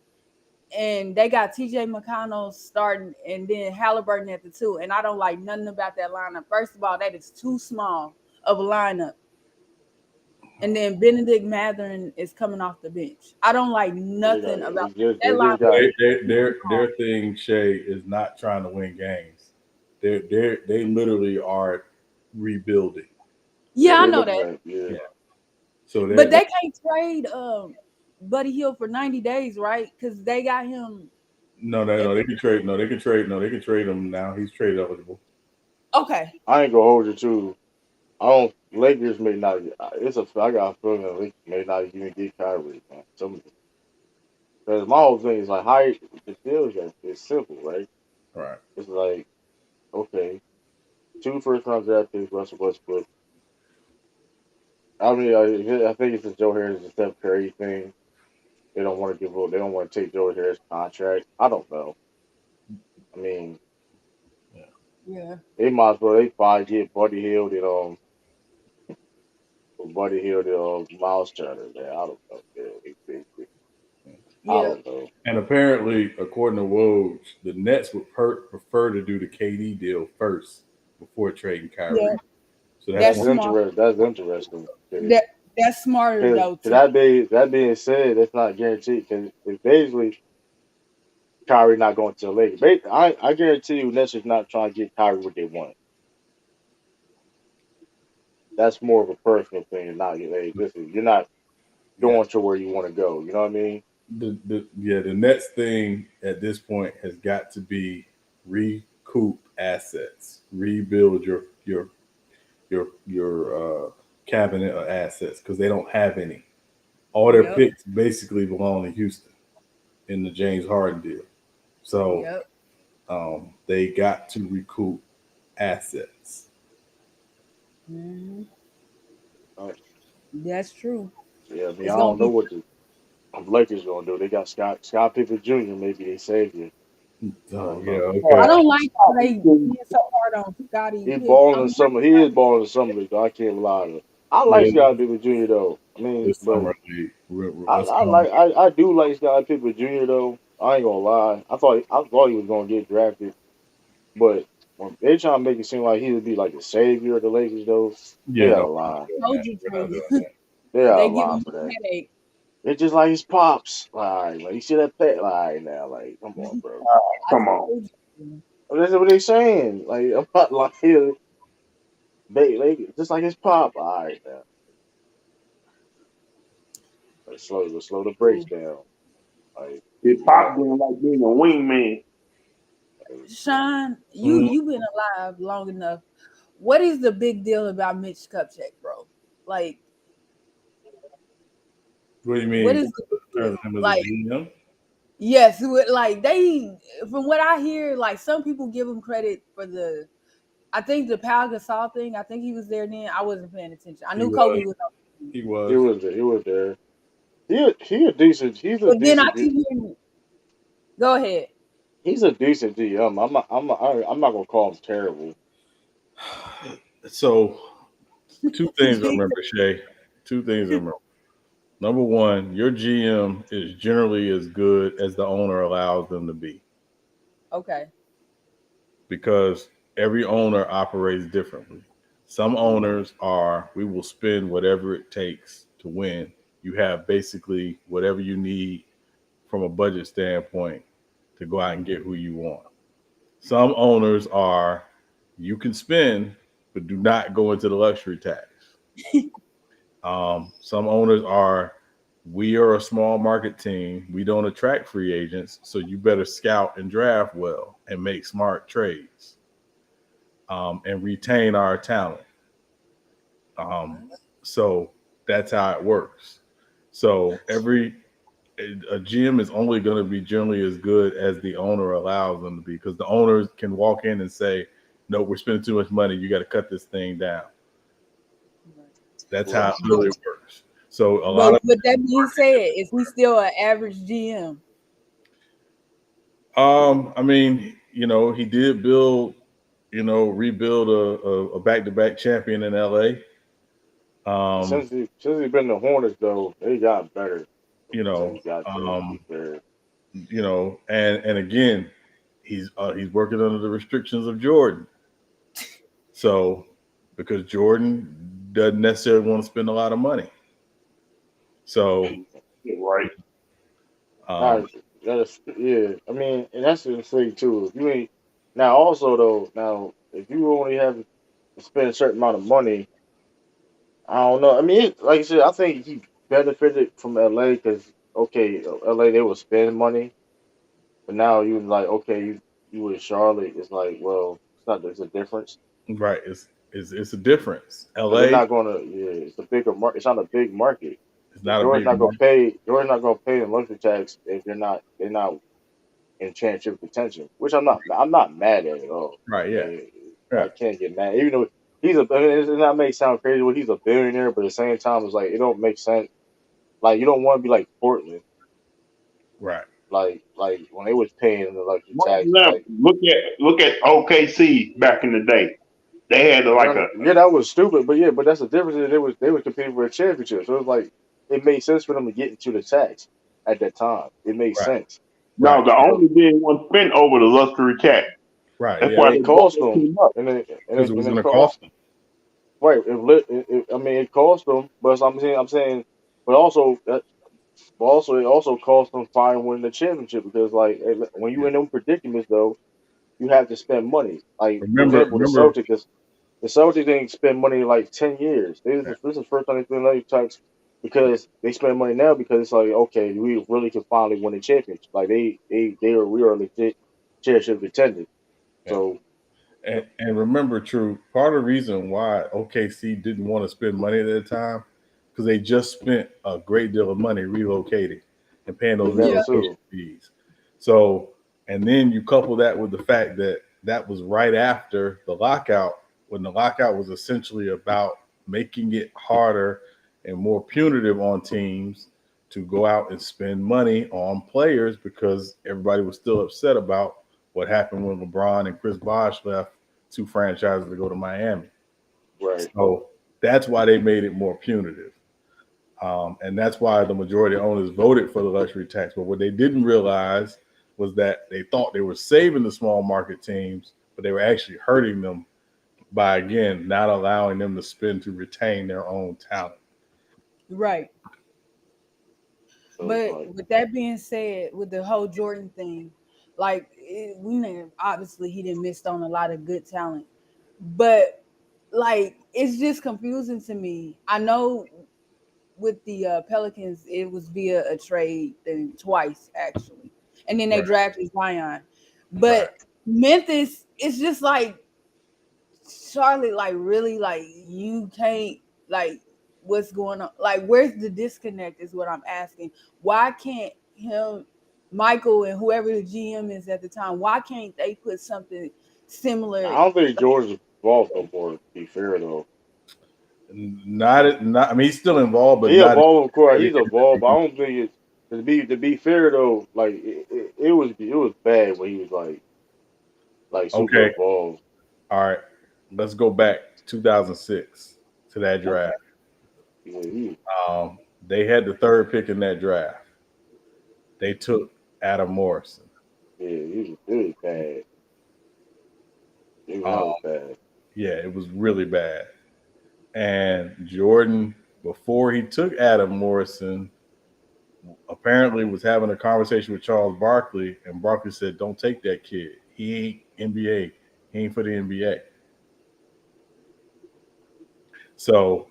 and they got T.J. McConnell starting, and then Halliburton at the two. And I don't like nothing about that lineup. First of all, that is too small of a lineup. And then Benedict Matherin is coming off the bench. I don't like nothing about that They just lineup. got Their thing, Shay, is not trying to win games. They literally are rebuilding. Yeah, I they know looking that. at Yeah. So But they can't trade Buddy Hill for 90 days, right? Because they got him at no, the they can trade. No, they can trade. No, they can trade him now. He's trade eligible. okay. I ain't gonna hold you too. I don't. Lakers may not. It's a. I got a feeling the Lakers may not even get Kyrie. Man. Some because my whole thing is like how the deal is. It's simple, right? Right. It's like okay, two first round draft picks, Russell Westbrook. I mean, I think it's the Joe Harris and Steph Curry thing. They don't want to give up. They don't want to take Joe Harris' contract. I don't know. I mean, Yeah. Yeah. they might as well. They probably get Buddy Hield and Miles Turner. Man, I don't know. Yeah, I Yeah. don't know. And apparently, according to Woj, the Nets would prefer to do the KD deal first before trading Yeah. Kyrie. So that's That's That's one. smart. interesting. That's interesting. That that's smarter Because though too. that being said, that's not guaranteed. Because it's basically Kyrie not going to the Lakers. I guarantee you, Nets is not trying to get Kyrie what they want. That's more of a personal thing, and not hey, listen, you're not Yeah. going to where you want to go. You know what I mean? The Nets thing at this point has got to be recoup assets, rebuild your cabinet of assets because they don't have any. All their Yep. picks basically belong to Houston in the James Harden deal. So Yep. they got to recoup assets. Mhm. Uh, That's true. yeah, I mean, I It's gonna don't know be what the Lakers gonna do. They got Scott Pippen Jr. Maybe they savior. I Oh don't yeah, know. I okay. don't like how they being so hard on Scotty He Pitt. balling I'm in not some. He is balling in some leagues. Though. I can't lie to it. I like Yeah, Scott Pippen Jr. though. I mean, this but summer league. Let's I do like Scott Pippen Jr. though. I ain't gonna lie. I thought he was gonna get drafted, but when they trying to make it seem like he would be like the savior of the Lakers though, they Yeah, gotta no, we're not lie. doing told that. you We're not to. doing that. They gotta They give lie him for a that. headache. It's just like his pops. Like you see that pet lie now. Like come on, bro. I Come on. told you. That's what they saying. Like I'm not lying. They like just like his pop. All right now. Let's slow the brakes To. down. Like His you pop know. didn't like being a wingman. Sean, Mm, you've been alive long enough. What is the big deal about Mitch Kupchak, bro? Like, what do you what mean? is the big In terms deal? of him as a Like, GM? yes, like they, from what I hear, like some people give him credit for the. I think the Pal Gasol thing. I think he was there then. I wasn't paying attention. I He knew was. Kobe was on the team. He He was. was there. He was there. He a decent. But then I keep hearing. Go ahead. He's a decent GM. I'm not gonna call him terrible. So two things I remember, Shay. Two things I remember. Number one, your GM is generally as good as the owner allows them to be Okay. because every owner operates differently. Some owners are, we will spend whatever it takes to win. You have basically whatever you need from a budget standpoint to go out and get who you want. Some owners are, you can spend, but do not go into the luxury tax. Some owners are, we are a small market team. We don't attract free agents, so you better scout and draft well and make smart trades and retain our talent. Um, so that's how it works. So a GM is only going to be generally as good as the owner allows them to be, because the owners can walk in and say, "No, we're spending too much money. You got to cut this thing down." That's how Right. it really works. So a But lot of, with that being said, is he still an average GM? I mean, he did build, rebuild a back-to-back champion in LA. Since he been the Hornets though, they got better. You Since know, he got there, to be um, fair. and again, he's working under the restrictions of Jordan. So because Jordan doesn't necessarily want to spend a lot of money, so Right. Nah, um, that's yeah. I mean, and that's the thing too. If you ain't now also though, now if you only have to spend a certain amount of money, I don't know. I mean, like I said, I think he benefited from LA because okay, LA they will spend money, but now you like okay, you in Charlotte, it's like well, it's not. There's a difference. right, it's a difference. But they're LA not gonna. Yeah, it's a bigger market. It's not a big market. is So not a big market. Jordan's not gonna pay the luxury tax if they're not in championship contention, which I'm not mad at all. Right? Yeah. Eh, Yeah. I can't get mad, even though he's a. I mean, it not may sound crazy, but he's a billionaire, but at the same time, it's like it don't make sense. Like you don't want to be like Portland, Right. like when they was paying the luxury For tax, example, like look at OKC back in the day. They had like a yeah, that was stupid, but yeah, but that's the difference. Is they was competing for a championship, so it's like it made sense for them to get into the tax at that time. It made Right. sense. Right. no. The But only didn't want to spend over the luxury tax. Right. That's Yeah. and why it they brought cost that them, team up. Because it was and going it to cost cost them. right. I mean, it cost them, but I'm saying, but also but also it also cost them fine winning the championship because like when you Yeah. in them predicaments though, you have to spend money. Like for Remember. example, Remember. the Celtics didn't spend money in like 10 years. This is the first time they spent money tax because they spend money now because it's like okay, we really can finally win a championship. Like we are legit championship contenders. Yeah. So And remember, True, part of the reason why OKC didn't want to spend money at that time, because they just spent a great deal of money relocating and paying those is that Yeah. relocation too? fees. So, and then you couple that with the fact that that was right after the lockout, when the lockout was essentially about making it harder and more punitive on teams to go out and spend money on players because everybody was still upset about what happened when LeBron and Chris Bosh left two franchises to go to Miami. Right. So that's why they made it more punitive. And that's why the majority of owners voted for the luxury tax. But what they didn't realize was that they thought they were saving the small market teams, but they were actually hurting them by, again, not allowing them to spend to retain their own talent. Right. So it's But like with that being said, with the whole Jordan thing, like we know, obviously he didn't missed on a lot of good talent, but like it's just confusing to me. I know with the Pelicans, it was via a trade thing twice actually, and then they Right, drafted Zion. right. But Memphis, it's just like Charlotte, like really, like you can't like what's going on. Like, where's the disconnect? Is what I'm asking. Why can't him, Michael, and whoever the GM is at the time? Why can't they put something similar? I don't think George is involved no more. To be fair though, Not. I mean, he's still involved, but he not evolved, of course. at the He's end that evolved, he but I used don't think it's to be fair though. Like it was bad when he was like to. super Okay. involved. All right. Let's go back to 2006 to that draft. Okay, yeah, They had the third pick in that draft. They took Adam Morrison. it was bad. That Um, was bad. yeah, it was really bad. And Jordan, before he took Adam Morrison, apparently was having a conversation with Charles Barkley, and Barkley said, "Don't take that kid. He ain't NBA. He ain't for the NBA." So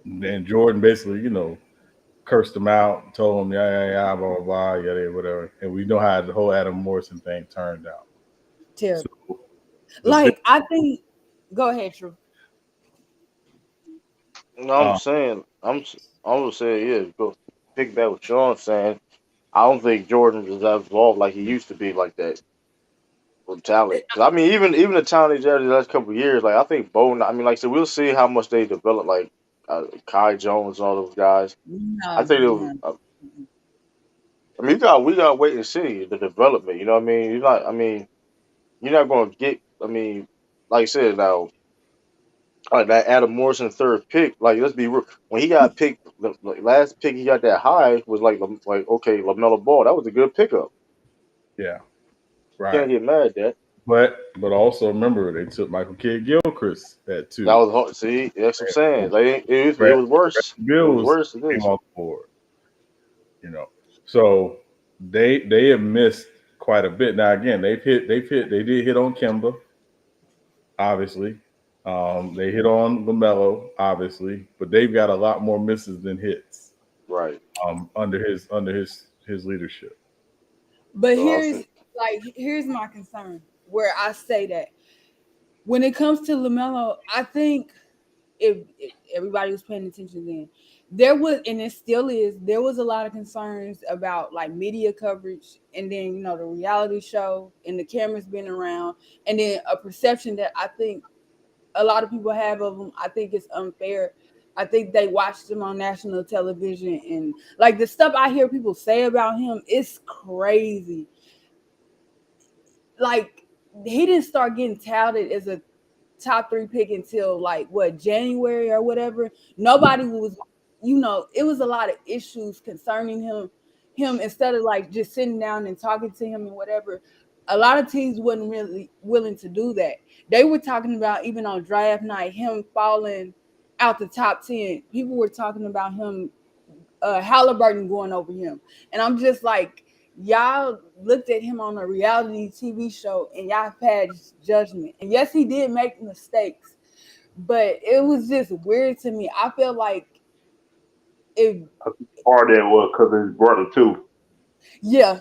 then Jordan basically, cursed him out, told him, yeah, yeah, yeah, blah, blah, blah, yeah, whatever. And we know how the whole Adam Morrison thing turned out. So Terrible. the big, Like I think. Go ahead, True. No, I'm Um, saying, I'm gonna say, yeah, go pick back what Sean's saying. I don't think Jordan is as involved like he used to be like that with talent. Cause I mean, even the talent he's had the last couple of years, like I think Bo. I mean, like I said, we'll see how much they develop. Like Kai Jones and all those guys. I No, think no. I mean, we got to wait and see the development. You know what I mean? You're not. I mean, you're not going to get. I mean, like I said, now like that Adam Morrison third pick. Like let's be real. When he got picked, the like, last pick he got that high was like okay, LaMelo Ball. That was a good pickup. yeah, Can't right. get mad at that. But also remember they took Michael Kidd Gilchrist at That two. was hard. See, that's what I'm saying. Brad- Like it was worse. It was Bills worse than came this. off the board. You know, so they have missed quite a bit. Now again, they did hit on Kimba, obviously. They hit on Lamelo, obviously, but they've got a lot more misses than hits Right. under his leadership. But So I think here's my concern where I say that when it comes to Lamelo, I think if everybody was paying attention then, there was, and it still is, there was a lot of concerns about like media coverage, and then the reality show and the cameras being around, and then a perception that I think a lot of people have of him. I think it's unfair. I think they watched him on national television, and like the stuff I hear people say about him, it's crazy. Like he didn't start getting touted as a top three pick until like what, January or whatever. Nobody was, it was a lot of issues concerning him instead of like just sitting down and talking to him and whatever. A lot of teams wasn't really willing to do that. They were talking about even on draft night him falling out the top 10. People were talking about him, Halliburton going over him. And I'm just like, y'all looked at him on a reality TV show and y'all passed judgment. And yes, he did make mistakes, but it was just weird to me. I feel like if, Part of that was because of his brother too. yeah,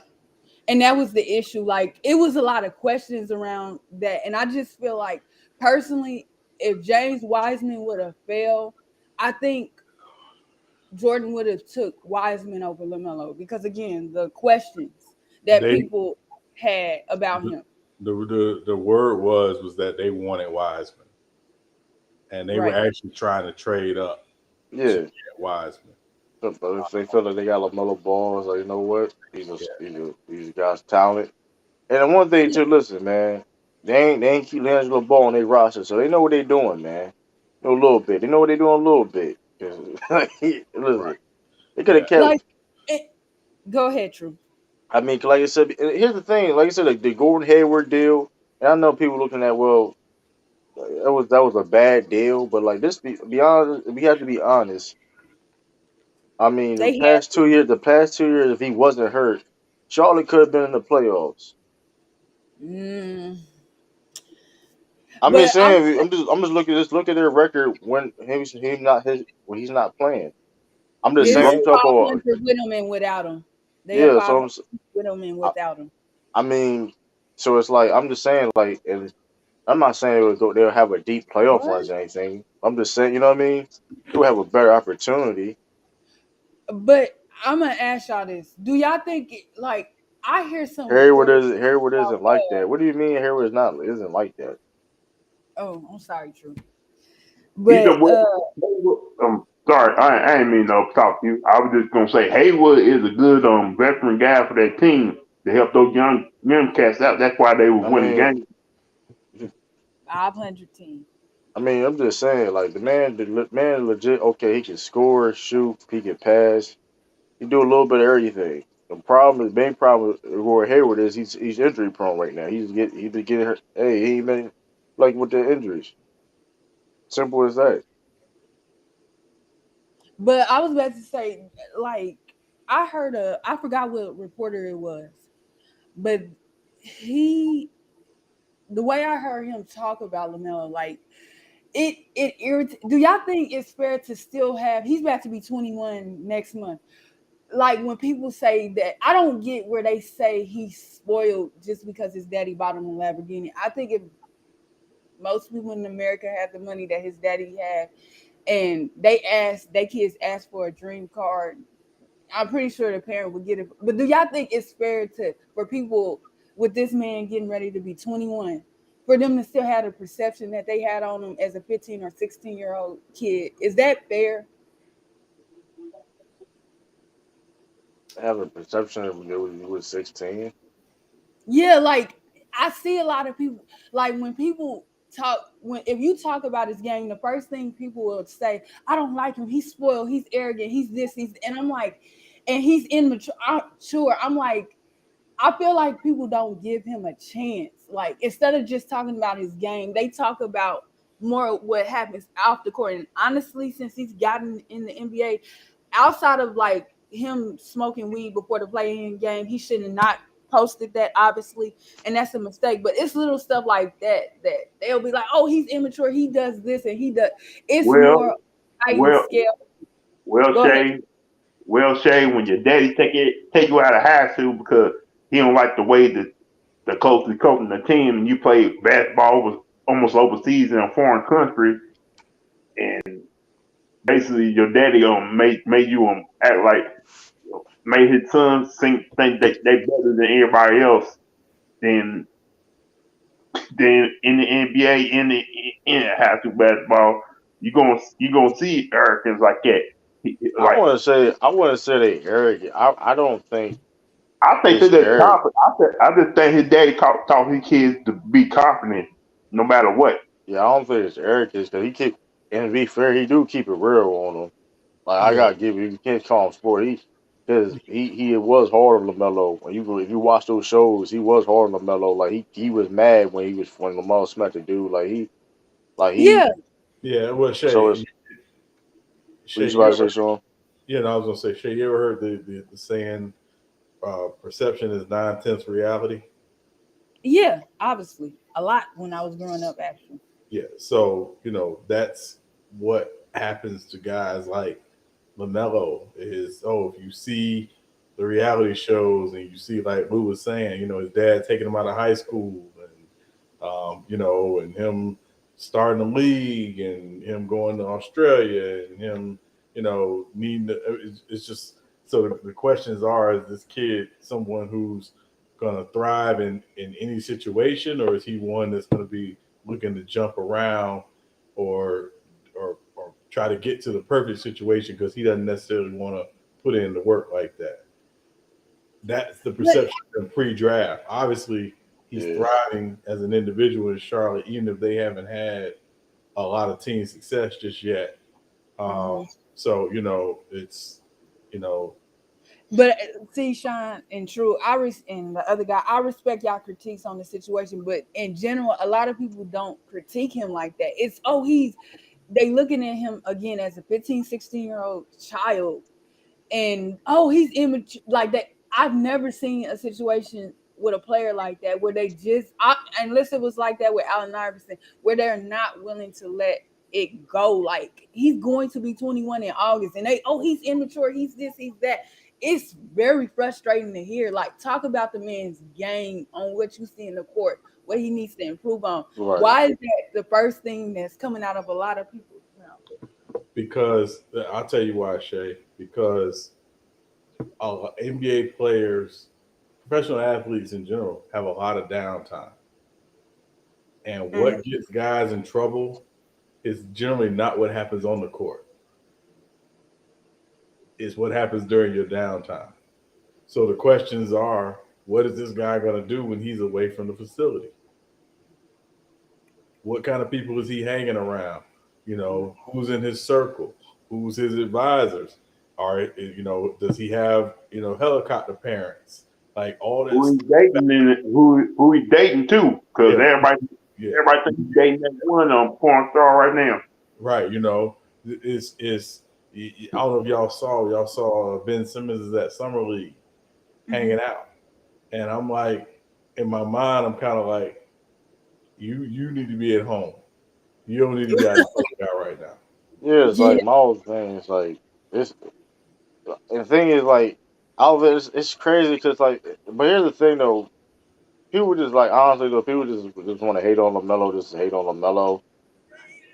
and that was the issue. Like it was a lot of questions around that. And I just feel like personally, if James Wiseman would have failed, I think Jordan would have took Wiseman over LaMelo because again, the questions that They people had about the him. the word was that they wanted Wiseman, and they were Right. actually trying to trade up to yeah. get Wiseman. But if they feel like they got LaMelo Ball, it's like you know what, Yeah, he's a guy's talent. And the one thing Yeah. too, listen, man, they ain't keep Angelo Ball on their roster, so they know what they doing, man. Know a little bit. They know what they doing a little bit. 'Cause, like, listen, right. they could have Yeah, kept. Like it, go ahead, True. I mean, like I said, here's the thing. Like I said, like the Gordon Hayward deal, and I know people looking at that was a bad deal, but like this, be honest, we have to be honest. I mean, They had to. the past 2 years, if he wasn't hurt, Charlotte could have been in the playoffs. Mm, I'm just but I'm saying. I'm just looking. Just look at their record when when he's not playing. I'm just He saying. it's You broke. talk about 500 with him and without him. They have yeah. So 500 with him and I, without him. I mean, so it's like I'm just saying like, and I'm not saying they'll have a deep playoff What? runs or anything. I'm just saying, you know what I mean? They will have a better opportunity. But I'm gonna ask y'all this: do y'all think like I hear some Hayward reporters isn't Hayward about? isn't like that. What do you mean Hayward is not isn't like that? Oh, I'm sorry, True. Either But way, sorry, I ain't mean to talk to you. I was just gonna say Haywood is a good veteran guy for that team to help those young cats out. That's why they were I winning mean, games. 500 team. I'm just saying like the man legit. Okay, he can score, shoot, he can pass. He do a little bit of everything. The main problem with Roy Hayward is he's injury prone right now. He's been getting hurt. Hey, he ain't been like with the injuries. Simple as that. But I was about to say, like, I forgot what reporter it was, but he, the way I heard him talk about Lamelo, like, it irritates. Do y'all think it's fair to still have? He's about to be 21 next month. Like when people say that, I don't get where they say he's spoiled just because his daddy bought him a Lamborghini. I think if most people in America had the money that his daddy had, and they kids asked for a dream card. I'm pretty sure the parent would get it. But do y'all think it's fair to for people with this man getting ready to be 21 for them to still have the perception that they had on him as a 15 or 16-year-old kid? Is that fair? Have a perception of when you was 16. Yeah, like I see a lot of people like when people talk when if you talk about his game, the first thing people will say, I don't like him, he's spoiled, he's arrogant, he's this, he's and I'm like, and he's immature. Sure, I'm like, I feel like people don't give him a chance. Like instead of just talking about his game, they talk about more what happens off the court. And honestly, since he's gotten in the NBA, outside of like him smoking weed before the play-in game, he should have not posted that, obviously, and that's a mistake. But it's little stuff like that they'll be like, "Oh, he's immature. He does this and he does." It's Well, more sliding well, scale. well, Go ahead. Shay. Well, Shay, when your daddy take you out of high school because he don't like the way that the coach is coaching the team, and you play basketball was almost overseas in a foreign country, and basically your daddy made you act like made his son think that they better than everybody else. Then in the NBA in high school basketball, you gonna see Americans like that. I Like want to say I want to say they arrogant. I don't think I think it's that they're arrogant. confident. I just think his daddy taught his kids to be confident no matter what. Yeah, I don't think it's arrogance because he keep and to be fair, he do keep it real on him. Like I Yeah, gotta give you can't call him sport. He because he was hard on Lamelo. When you if you watch those shows, he was hard on Lamelo. Like he was mad when Lamelo smacked the dude. Like he Yeah, yeah. Well, so it's what Shay, you you about to ever? say, Sean? Yeah, no, I was gonna say, Shay, you ever heard the saying, "Perception is 9/10 reality"? yeah, obviously, a lot when I was growing up, actually. Yeah. So that's what happens to guys like LaMelo. Is if you see the reality shows and you see like Lou was saying, his dad taking him out of high school and and him starting the league and him going to Australia and him, needing to, it's just so the questions are: is this kid someone who's going to thrive in any situation, or is he one that's going to be looking to jump around or or try to get to the perfect situation because he doesn't necessarily want to put in the work like that? That's the But perception pre-draft. Obviously, he's Yeah, thriving as an individual in Charlotte, even if they haven't had a lot of team success just yet. Um, mhm. so it's you know, But see, Sean and True, and the other guy, I respect y'all critiques on the situation, but in general, a lot of people don't critique him like that. It's they looking at him again as a 15, 16-year-old child, and he's immature like that. I've never seen a situation with a player like that where unless it was like that with Allen Iverson, where they're not willing to let it go. Like he's going to be 21 in August, and he's immature, he's this, he's that. It's very frustrating to hear. Like talk about the man's game on what you see in the court, what he needs to improve on. right. Why is that the first thing that's coming out of a lot of people's mouth? because I'll tell you why, Shay. Because NBA players, professional athletes in general, have a lot of downtime, and Mhm. what gets guys in trouble is generally not what happens on the court. It's what happens during your downtime. So the questions are, what is this guy going to do when he's away from the facility? What kind of people is he hanging around? Who's in his circle? Who's his advisors? Does he have helicopter parents? Like all that Who stuff. he dating and who he dating too? Because Yeah, yeah, everybody think he's dating that one porn star right now. right. It's I don't know if y'all saw Ben Simmons is at summer league Mhm. hanging out, and I'm like, in my mind, I'm kind of like, you need to be at home. You don't need to be out in public out right now. Yeah, it's Yeah. like my whole thing. It's like this. And the thing is, like, all of it, it's crazy because, like, but here's the thing though. People just like honestly though, people just want to hate on Lamelo, just to hate on Lamelo.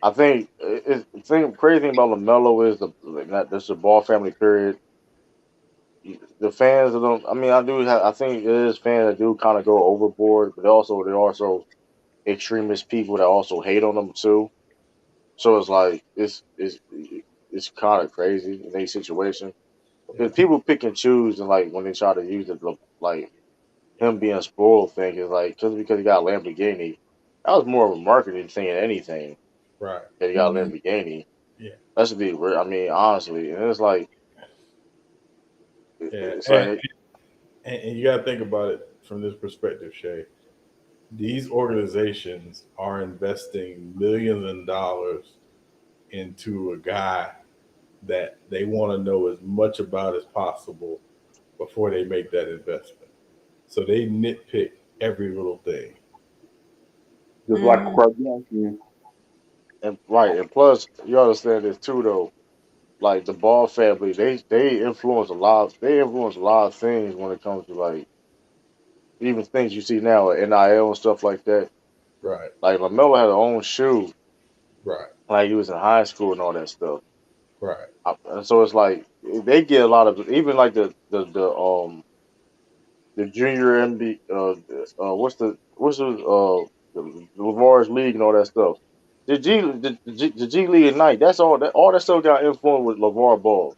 I think the thing crazy thing about LaMelo is that this the Ball family period. The fans of them. I mean, I think it is fans that do kind of go overboard, but they're also extremist people that also hate on them too. So it's like it's kind of crazy in a situation because Yeah, people pick and choose and like when they try to use it like him being spoiled thing is like just because he got a Lamborghini, that was more of a marketing thing than anything. right. That he got a Mhm. Lamborghini. Yeah, That should be real. I mean, honestly, and it's like yeah. it's like And you got to think about it from this perspective, Shay. These organizations are investing millions of dollars into a guy that they want to know as much about as possible before they make that investment. So they nitpick every little thing. Just like a Mhm. Kardashian. and right and plus you understand this too though. Like the Ball family, they influence a lot. They influence a lot of things when it comes to like even things you see now, like NIL and stuff like that. Right, Like Lamelo had his own shoe, right, like he was in high school and all that stuff. right, And so it's like they get a lot of even like the junior MB the Lavar's league and all that stuff. The G League at night. That's all that stuff got influenced with LaVar Ball.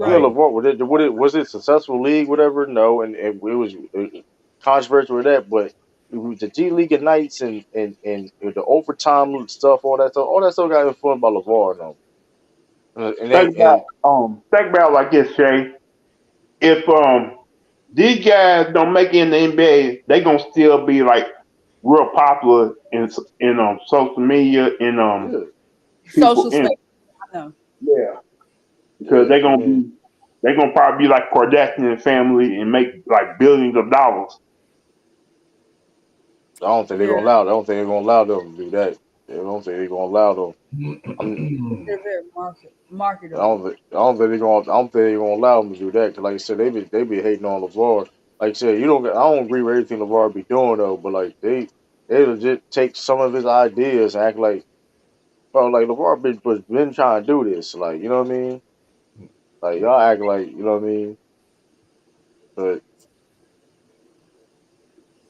You know, right. Right. LeVar, was it successful league, whatever? No, and it was controversial with that, but the G League at nights and the overtime stuff, all that stuff got influenced by LeVar, no, and they and Think about it like this, Shay. If these guys don't make it in the NBA, they gonna still be like real popular in social media and yeah, people Social in space. I know. yeah because yeah. I mean, they gonna probably be like Kardashian family and make like billions of dollars. I don't think they're Yeah. gonna allow. I don't think they're gonna allow them to do that. I don't think they're gonna allow them. I'm, They're very I marketable. don't think. I don't think they're gonna. I don't think they're gonna allow them to do that. Cause like I said, they be hating on LeVar. Like I said, you don't. I don't agree with everything LeVar be doing though. But like they legit take some of his ideas and act like, bro, like LeVar been trying to do this. Like you know what I mean? Like y'all act like you know what I mean. But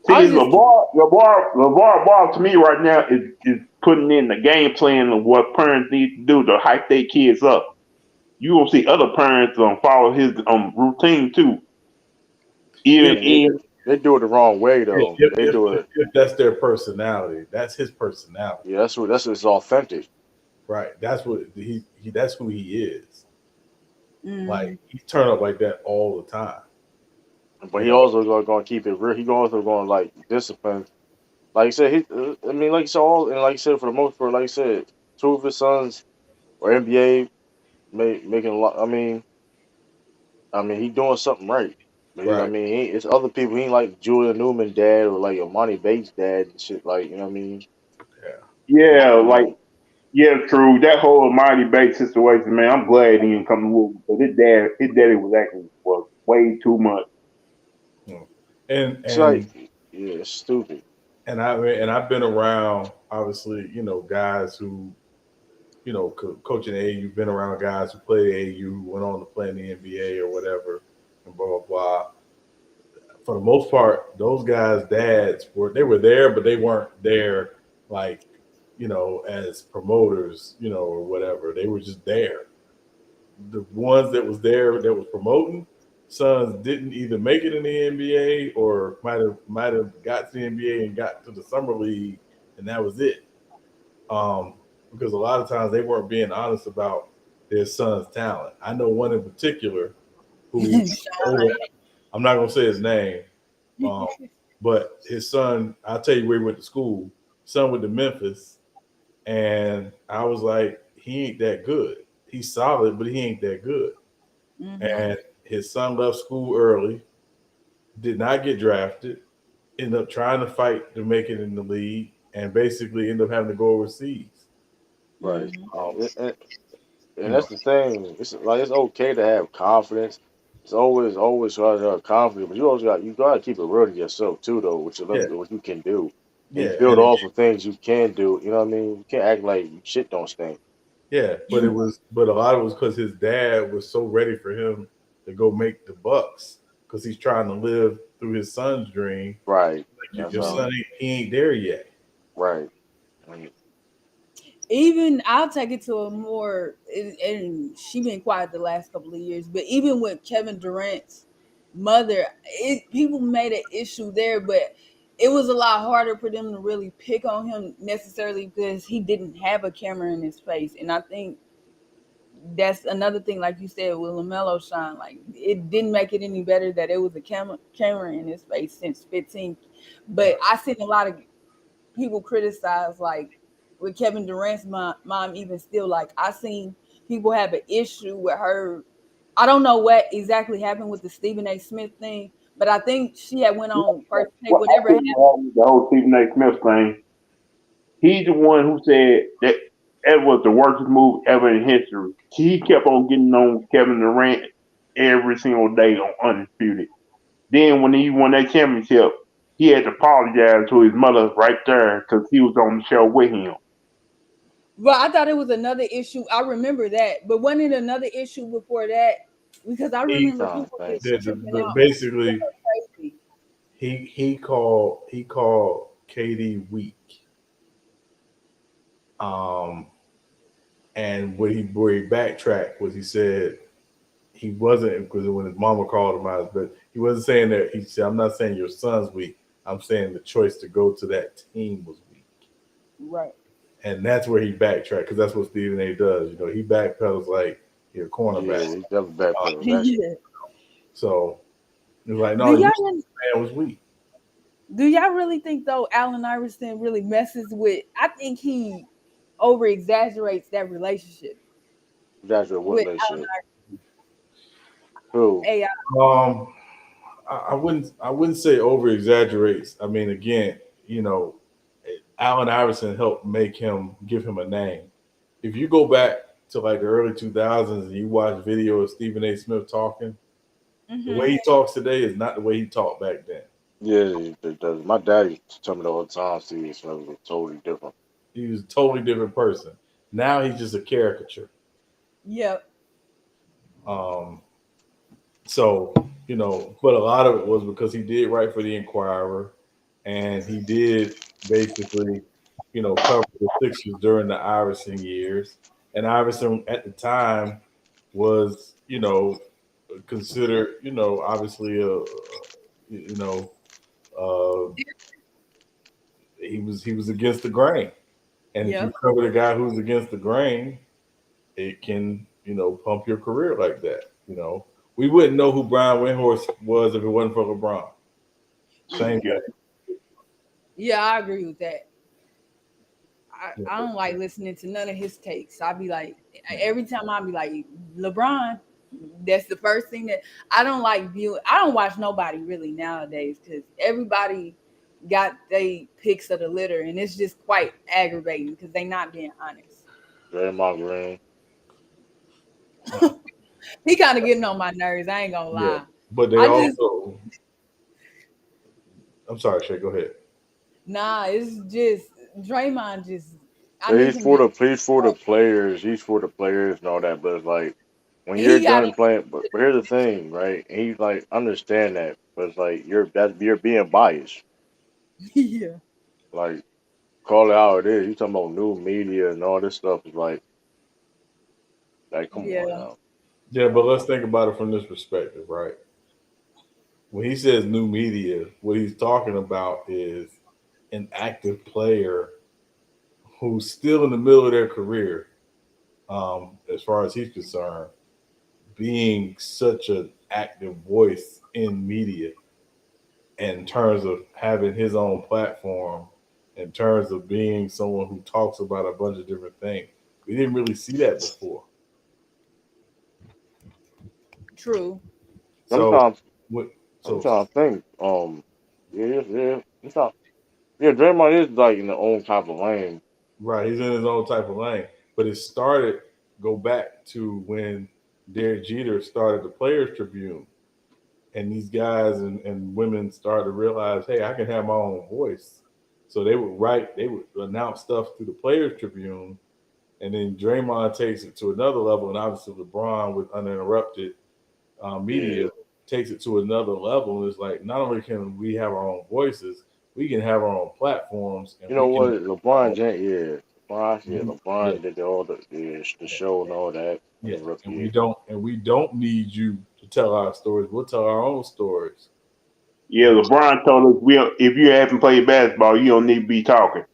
I See, just LeVar Ball to me right now is putting in the game plan of what parents need to do to hype their kids up. You will see other parents follow his routine too. If, Even and even they do it the wrong way though. if, They if, do if, it. if that's their personality, that's his personality. Yeah, that's it's authentic. Right. That's what he that's who he is. Like mm, he turn up like that all the time. But You he know. also gonna keep it real. He also gonna like discipline. Like I said, I mean, like you said, like you said, for the most part, like I said, two of his sons are NBA making a lot. I mean, he doing something right. I Right. mean, it's other people. He ain't like Julian Newman dad or like Amani Bates dad and shit. Like, you know what I mean? Yeah. yeah, You like know, yeah, true. That whole Mighty Bates situation, man. I'm glad he didn't come to Louisville because his daddy was acting was way too much. Mm. And it's like, and yeah, it's stupid. I've been around obviously guys who coaching AAU, been around guys who played AAU, went on to play in the NBA or whatever, and blah blah blah. For the most part, those guys' dads were there, but they weren't there like as promoters, or whatever. They were just there. The ones that was there that was promoting sons didn't either make it in the NBA or might have got to the NBA and got to the summer league, and that was it. Um, because a lot of times they weren't being honest about their son's talent. I know one in particular who I'm not gonna say his name, um, but his son. I'll tell you where he went to school. Son went to Memphis, and I was like, he ain't that good. He's solid, but he ain't that good. mm-hmm. And his son left school early, did not get drafted, ended up trying to fight to make it in the league, and basically ended up having to go overseas. Right. Mm-hmm. And You know, that's the thing. It's like it's okay to have confidence. It's always hard to have confidence, but you gotta keep it real to yourself too, though. yeah, What you can do. And you Yeah, build and off of things you can do. You know what I mean? You can't act like shit don't stink. yeah, but a lot of it was because his dad was so ready for him to go make the bucks because he's trying to live through his son's dream. Right. Like That's your all. son, he ain't there yet. Right. And Even I'll take it to a more, and she been quiet the last couple of years, but even with Kevin Durant's mother, people made an issue there, but it was a lot harder for them to really pick on him necessarily because he didn't have a camera in his face, and I think that's another thing, like you said, with LaMelo shine, like it didn't make it any better that it was a camera in his face since 15. But Right. I seen a lot of people criticize, like with Kevin Durant's mom, even still, like I seen people have an issue with her. I don't know what exactly happened with the Stephen A. Smith thing, but I think she had went on first take Well, I whatever think happened. what happened with the whole Stephen A. Smith thing. He's the one who said that it was the worst move ever in history. He kept on getting on Kevin Durant every single day on Undisputed. Then when he won that championship, he had to apologize to his mother right there because he was on the show with him. Well, I thought it was another issue. I remember that, but wasn't it another issue before that? Because I He remember trying to people think. just tripping out basically crazy. he called KD weak. Um, and where he backtracked was he said he wasn't because when his mama called him out, but he wasn't saying that. He said, "I'm not saying your son's weak. I'm saying the choice to go to that team was weak." Right. And that's where he backtracked because that's what Stephen A. does. You know, he backpedals like you're a Yeah, cornerback. he never Uh, backpedal. That's Yeah. so he was like, Do "No, y'all you really, man was weak." do y'all really think though Allen Iverson really messes with? I think he over exaggerates that relationship that's what with Allen relationship. Who? AI. Um, I wouldn't say over exaggerates. I mean, again, you know, Allen Iverson helped make him give him a name. If you go back to like the early 2000s and you watch video of Stephen A. Smith talking, the Mm-hmm. way he talks today is not the way he talked back then. Yeah, it does. My dad used to tell me the whole time. See, it's totally different. He was a totally different person. Now he's just a caricature. Yep. Um, so but a lot of it was because he did write for the Inquirer, and he did basically, cover the Sixers during the Iverson years. And Iverson at the time was, considered, obviously you know, uh, he was against the grain. And if you Yep. cover the guy who's against the grain, it can, pump your career like that. We wouldn't know who Brian Windhorst was if it wasn't for LeBron. Same Yeah. thing. Yeah, I agree with that. Yeah. I don't like listening to none of his takes. I be like, every time I be like, LeBron, that's the first thing that I don't like viewing. I don't watch nobody really nowadays because everybody got they picks of the litter, and it's just quite aggravating because they not being honest. Draymond Green. He kind of getting on my nerves. I ain't gonna Yeah. lie. But they I just also, I'm sorry, Shay, go ahead. nah. It's just Draymond. Just I But need him to. he's for the players. He's for the players and all that. But it's like when you're He got done playing. But here's the thing, right? And he's like understand that, but it's like you're being biased. yeah. Like call it how it is. You talking about new media and all this stuff. Is like come on Yeah. now. Yeah, but let's think about it from this perspective, right? When he says new media, what he's talking about is an active player who's still in the middle of their career, as far as he's concerned, being such an active voice in media in terms of having his own platform, in terms of being someone who talks about a bunch of different things. We didn't really see that before. True. So, Sometimes what? I'm So, trying to think. Yeah. It's not. Yeah, Draymond is like in the own type of lane. right, he's in his own type of lane. But it started go back to when Derek Jeter started the Players Tribune, and these guys and women started to realize, hey, I can have my own voice. So they would announce stuff through the Players Tribune, and then Draymond takes it to another level, and obviously LeBron with uninterrupted Yeah. media takes it to another level. And it's like not only can we have our own voices, we can have our own platforms, and You know we what? can, LeBron James, yeah, yeah, LeBron did all the show and all that in yeah, the rookie and year. we don't need you to tell our stories. We'll tell our own stories. Yeah, LeBron told us we if you haven't played basketball, you don't need to be talking.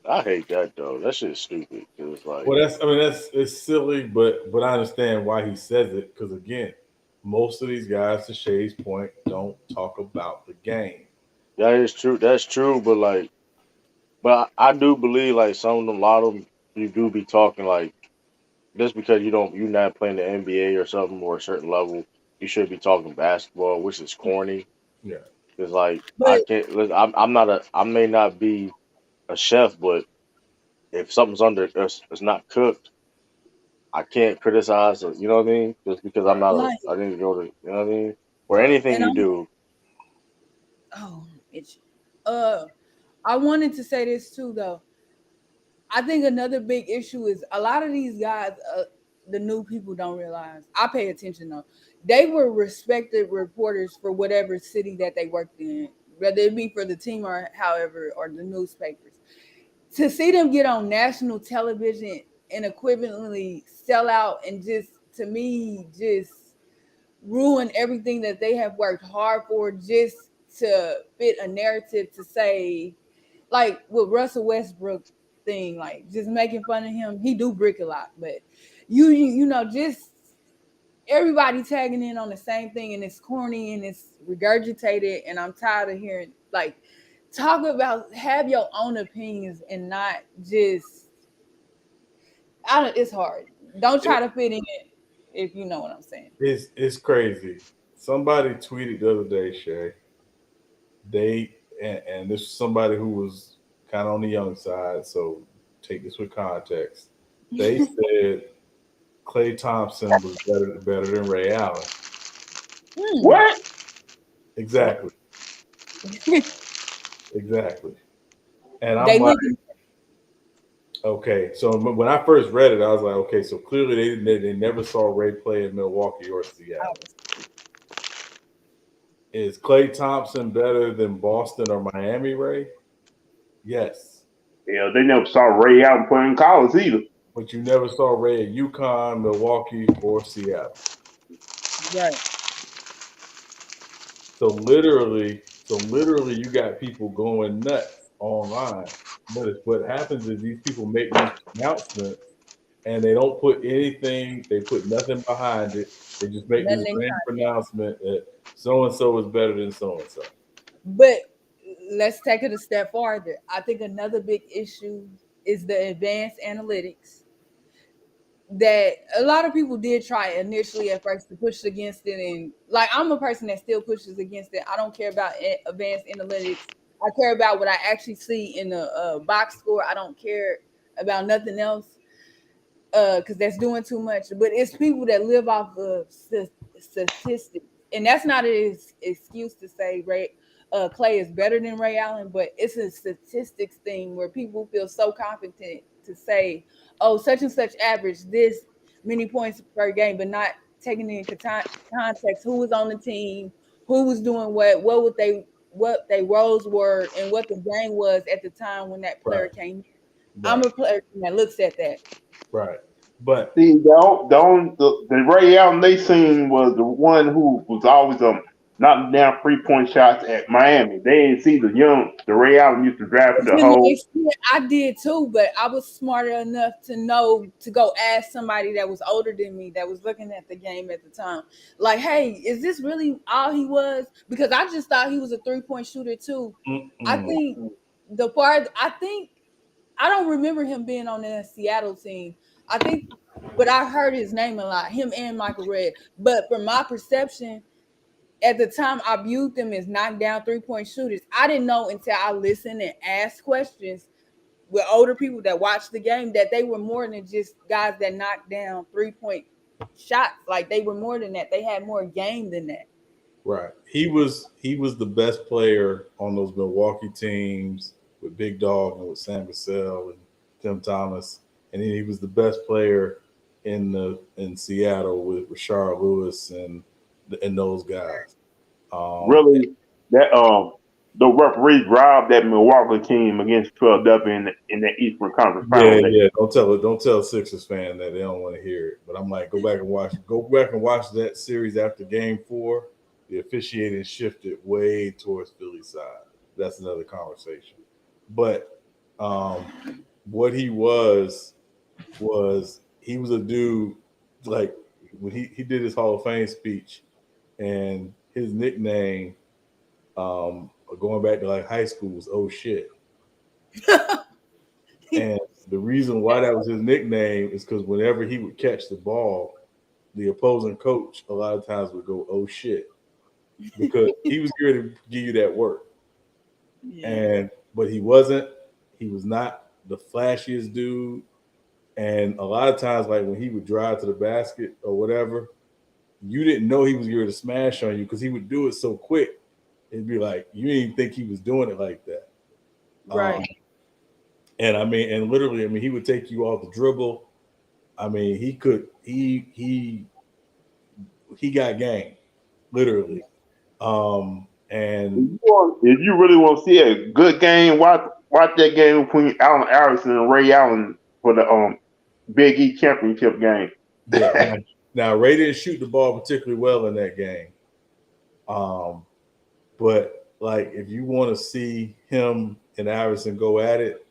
I hate that though. That shit's stupid. Cause like Well, that's I mean that's it's silly, but I understand why he says it because again, most of these guys, to Shay's point, don't talk about the game. that is true. That's true. But I do believe like some of them, a lot of them, you do be talking like just because you're not playing the NBA or something or a certain level, you should be talking basketball, which is corny. Yeah, Cause like But I can't. I'm not a. I may not be a chef, but if something's it's not cooked, I can't criticize it. You know what I mean? Just because I'm right. not a. like, I didn't go to. You know what I mean? Or Right. anything and you I'm do. oh, it's uh, I wanted to say this too though. I think another big issue is a lot of these guys, the new people don't realize. I pay attention though. They were respected reporters for whatever city that they worked in, whether it be for the team or however, or the newspapers. To see them get on national television and equivalently sell out and just to me just ruin everything that they have worked hard for just to fit a narrative to say like with Russell Westbrook thing, like just making fun of him. He do brick a lot, but you know just everybody tagging in on the same thing and it's corny and it's regurgitated and I'm tired of hearing like talk about have your own opinions and not just I don't it's hard. Don't try It, to fit in if you know what I'm saying. it's crazy. Somebody tweeted the other day, Shay. They and this was somebody who was kind of on the young side, so take this with context. They said Clay Thompson was better than Ray Allen. Hmm. What? What? Exactly, exactly. And I'm They like, looking okay. So when I first read it, I was like, okay, so clearly they never saw Ray play in Milwaukee or Seattle. Is Clay Thompson better than Boston or Miami Ray? Yes. Yeah, they never saw Ray out playing college either. But you never saw Ray at UConn, Milwaukee, or Seattle. right. So literally, you got people going nuts online. But it's, what happens is these people make these announcements and they don't put anything. They put nothing behind it. They just make this Nothing in random pronouncement that so and so is better than so and so. But let's take it a step farther. I think another big issue is the advanced analytics that a lot of people did try initially at first to push against it. And like, I'm a person that still pushes against it. I don't care about advanced analytics. I care about what I actually see in the box score. I don't care about nothing else because that's doing too much. But it's people that live off of statistics, and that's not an excuse to say Ray Clay is better than Ray Allen, but it's a statistics thing where people feel so confident to say, "Oh, such and such average this many points per game," but not taking into context who was on the team, who was doing what they roles were, and what the game was at the time when that player Right, came in. I'm right, a player that looks at that. right. But See, the Ray Allen they seen was the one who was always knocking down 3 point shots at Miami. They didn't see the Ray Allen used to drive To through the an hole. extent, I did too, but I was smarter enough to know to go ask somebody that was older than me that was looking at the game at the time. Like, hey, is this really all he was? Because I just thought he was a 3 point shooter too. I mm-mm. think the part I think I don't remember him being on the Seattle team. I think, but I heard his name a lot, him and Michael Redd. But from my perception, at the time I viewed them as knockdown 3 point shooters. I didn't know until I listened and asked questions with older people that watched the game that they were more than just guys that knocked down 3 point shots. Like they were more than that. They had more game than that. Right. He was the best player on those Milwaukee teams with Big Dog and with Sam Cassell and Tim Thomas, and then he was the best player in Seattle with Rashard Lewis and those guys. Um, Really, that the referees robbed that Milwaukee team against Philadelphia in the Eastern Conference yeah, Finals. yeah. Don't tell Sixers fan that they don't want to hear it. But I'm like, go back and watch that series after Game 4. The officiating shifted way towards Philly side. That's another conversation. But um, what he was he was a dude like when he did his Hall of Fame speech, and his nickname going back to like high school was "Oh shit." And the reason why that was his nickname is because whenever he would catch the ball, the opposing coach a lot of times would go, "Oh shit," because he was here to give you that work. Yeah. And but he wasn't. He was not the flashiest dude. And a lot of times, like when he would drive to the basket or whatever, you didn't know he was here to smash on you because he would do it so quick. It'd be like you didn't even think he was doing it like that. Um, Right. and I mean, and literally, I mean, he would take you off the dribble. I mean, he could he got game, literally. And If you really want to see a good game, watch that game between Allen Iverson and Ray Allen for the Big East championship game. yeah, now Ray didn't shoot the ball particularly well in that game. Um, but like if you want to see him and Iverson go at it,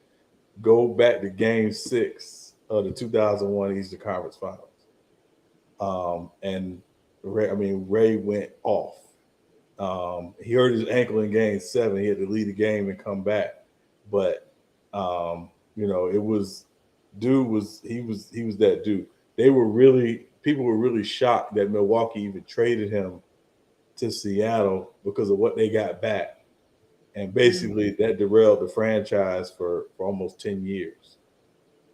go back to Game 6 of the 2001 Eastern Conference Finals. And Ray went off. He hurt his ankle in Game 7. He had to leave the game and come back. But it was he was that dude. People were really shocked that Milwaukee even traded him to Seattle because of what they got back, and basically that derailed the franchise for almost 10 years.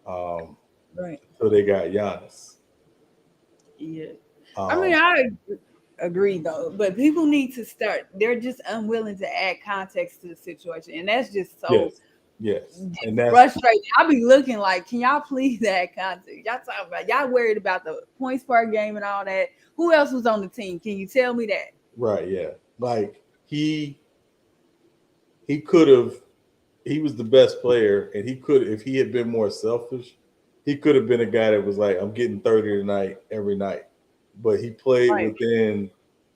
Um, Right. so they got Giannis. Yeah. I mean, Um, I agree though, but people need to start. They're just unwilling to add context to the situation, and that's just so yes, yes, and that's frustrating. I be looking like, can y'all please add context? Y'all talking about y'all worried about the points per game and all that. Who else was on the team? Can you tell me that? right. Yeah, like he could have. He was the best player, and he could, if he had been more selfish, he could have been a guy that was like, "I'm getting 30 tonight every night." But he played Right. within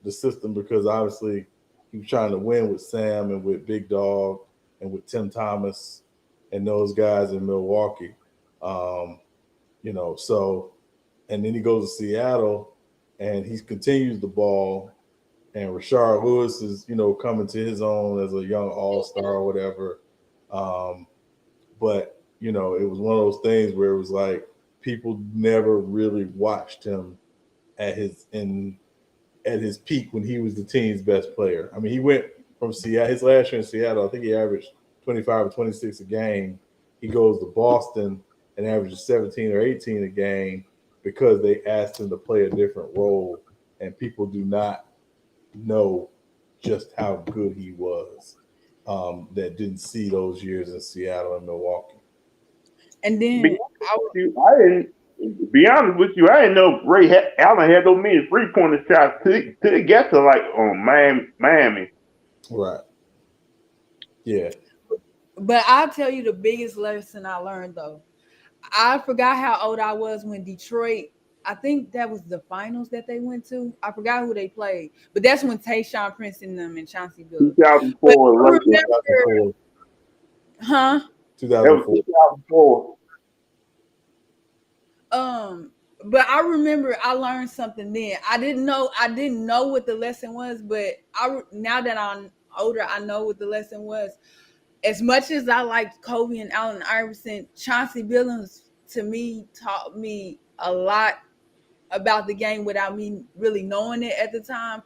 the system because obviously he was trying to win with Sam and with Big Dog and with Tim Thomas and those guys in Milwaukee. Um, so and then he goes to Seattle and he continues the ball, and Rashard Lewis is, coming to his own as a young all-star or whatever. Um, but it was one of those things where it was like people never really watched him at his peak when he was the team's best player. I mean, he went from Seattle his last year in Seattle. I think he averaged 25 or 26 a game. He goes to Boston and averages 17 or 18 a game because they asked him to play a different role, and people do not know just how good he was. That didn't see those years in Seattle and Milwaukee. And Be then honest with you, I didn't. Be honest with you, I didn't know Allen had those many 3-pointer shots to get to like Miami. Right. Yeah. but I'll tell you the biggest lesson I learned though. I forgot how old I was when Detroit. I think that was the finals that they went to. I forgot who they played, but that's when Tayshaun Prince and them and Chauncey Billups. But 2004 I Lakers. remember, 2004. huh? That was 2004. 2004. Um, but I remember I learned something then. I didn't know what the lesson was, but now that I'm older, I know what the lesson was. As much as I liked Kobe and Allen Iverson, Chauncey Billups to me taught me a lot about the game without me really knowing it at the time.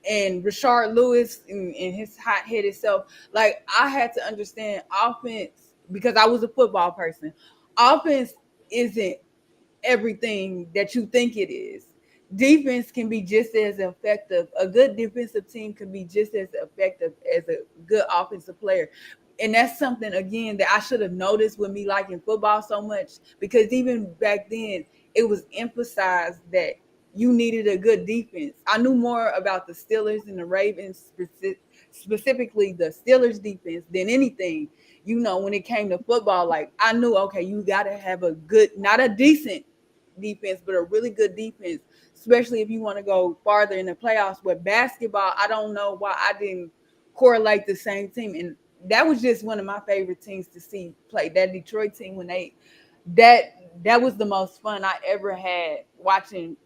And Rashard Lewis and his hot headed self, like I had to understand offense because I was a football person. Offense isn't everything that you think it is. defense can be just as effective. A good defensive team can be just as effective as a good offensive player. And that's something again that I should have noticed with me liking football so much, because even back then it was emphasized that you needed a good defense. I knew more about the Steelers and the Ravens, specifically the Steelers defense, than anything. You know, when it came to football, like I knew, okay, you got to have a good, not a decent defense, but a really good defense, especially if you want to go farther in the playoffs. With basketball, I don't know why I didn't correlate the same team. And that was just one of my favorite teams to see play. That Detroit team, when they that that was the most fun I ever had watching,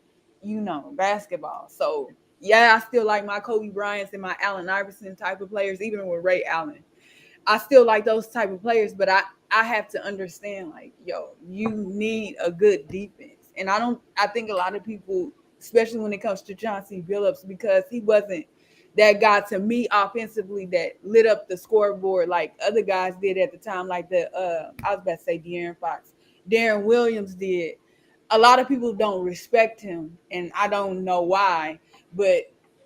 basketball. So yeah, I still like my Kobe Bryants and my Allen Iverson type of players, even with Ray Allen. I still like those type of players, but I have to understand, like, yo, you need a good defense. And I think a lot of people, especially when it comes to Chauncey Billups, because he wasn't that guy to me offensively that lit up the scoreboard like other guys did at the time, like the I was about to say De'Aaron Fox. Darren Williams did. A lot of people don't respect him, and I don't know why, but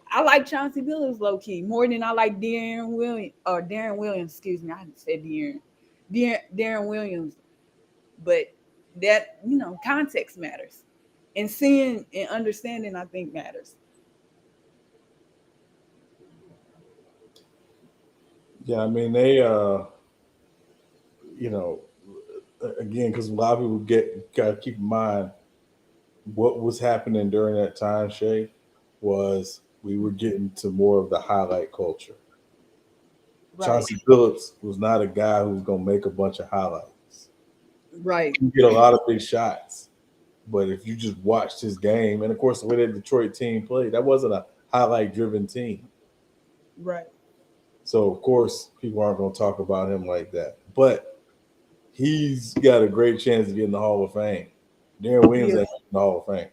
I like Chauncey Billups low key more than I like Darren Williams. Excuse me, I said Darren Williams. But that, context matters, and seeing and understanding, I think, matters. Yeah, I mean they you know, again, because a lot of people gotta keep in mind what was happening during that time, Shay, was we were getting to more of the highlight culture. Right, Chauncey Phillips was not a guy who was gonna make a bunch of highlights. right. He get a lot of big shots, but if you just watched his game, and of course the way that Detroit team played, that wasn't a highlight driven team. Right. So of course people aren't gonna talk about him like that. But he's got a great chance to get in the Hall of Fame. Darren Williams Yeah. ain't in the Hall of Fame.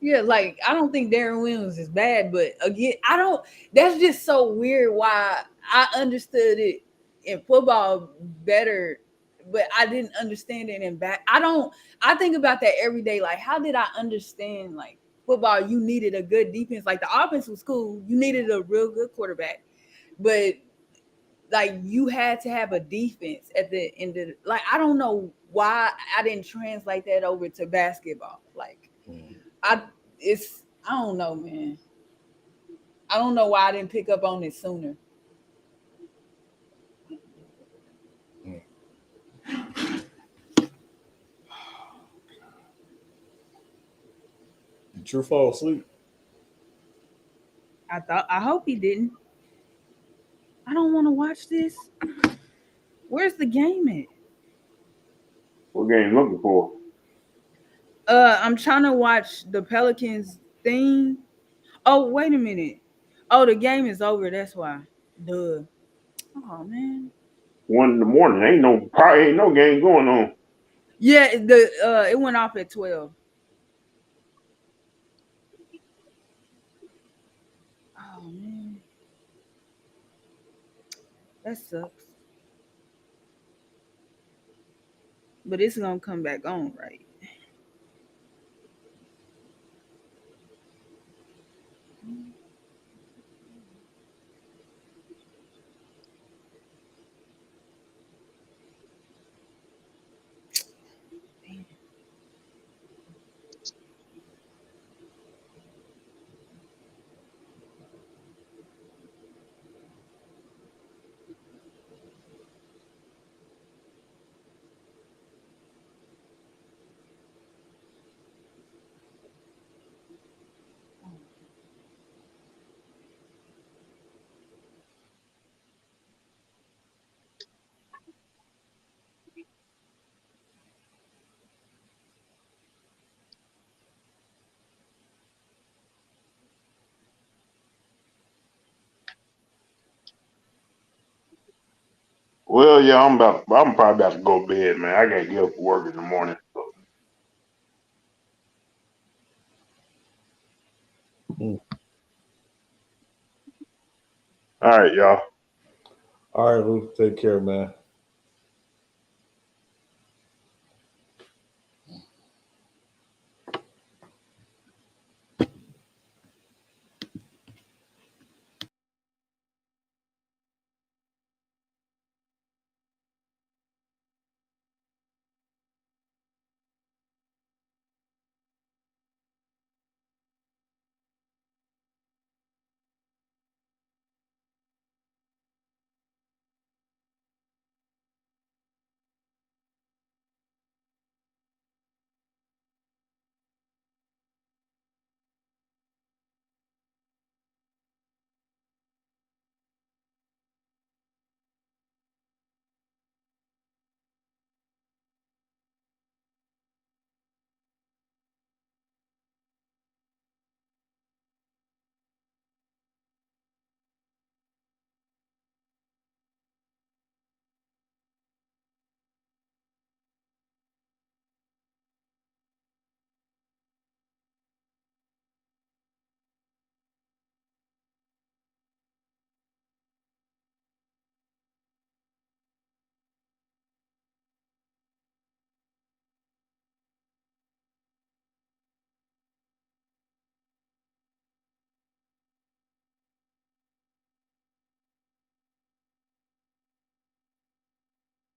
Yeah, like I don't think Darren Williams is bad, but again, I don't. That's just so weird. Why I understood it in football better, but I didn't understand it in back. I don't. I think about that every day. Like, how did I understand like football? You needed a good defense. Like the offense was cool. You needed a real good quarterback, but like you had to have a defense at the end of. Like I don't know why I didn't translate that over to basketball. Like I it's I don't know, man. I don't know why I didn't pick up on it sooner. Did True fall asleep? I hope he didn't. I don't want to watch this. Where's the game at? What game you looking for? I'm trying to watch the Pelicans thing. Oh, wait a minute. Oh, the game is over. That's why. Duh. Oh man. 1 in the morning. Ain't no game going on. Yeah, the it went off at 12. Oh man, that sucks. But it's gonna come back on, right? Well, yeah, I'm probably about to go to bed, man. I gotta get up for work in the morning. Mm. All right, y'all. All right, Luke, take care, man.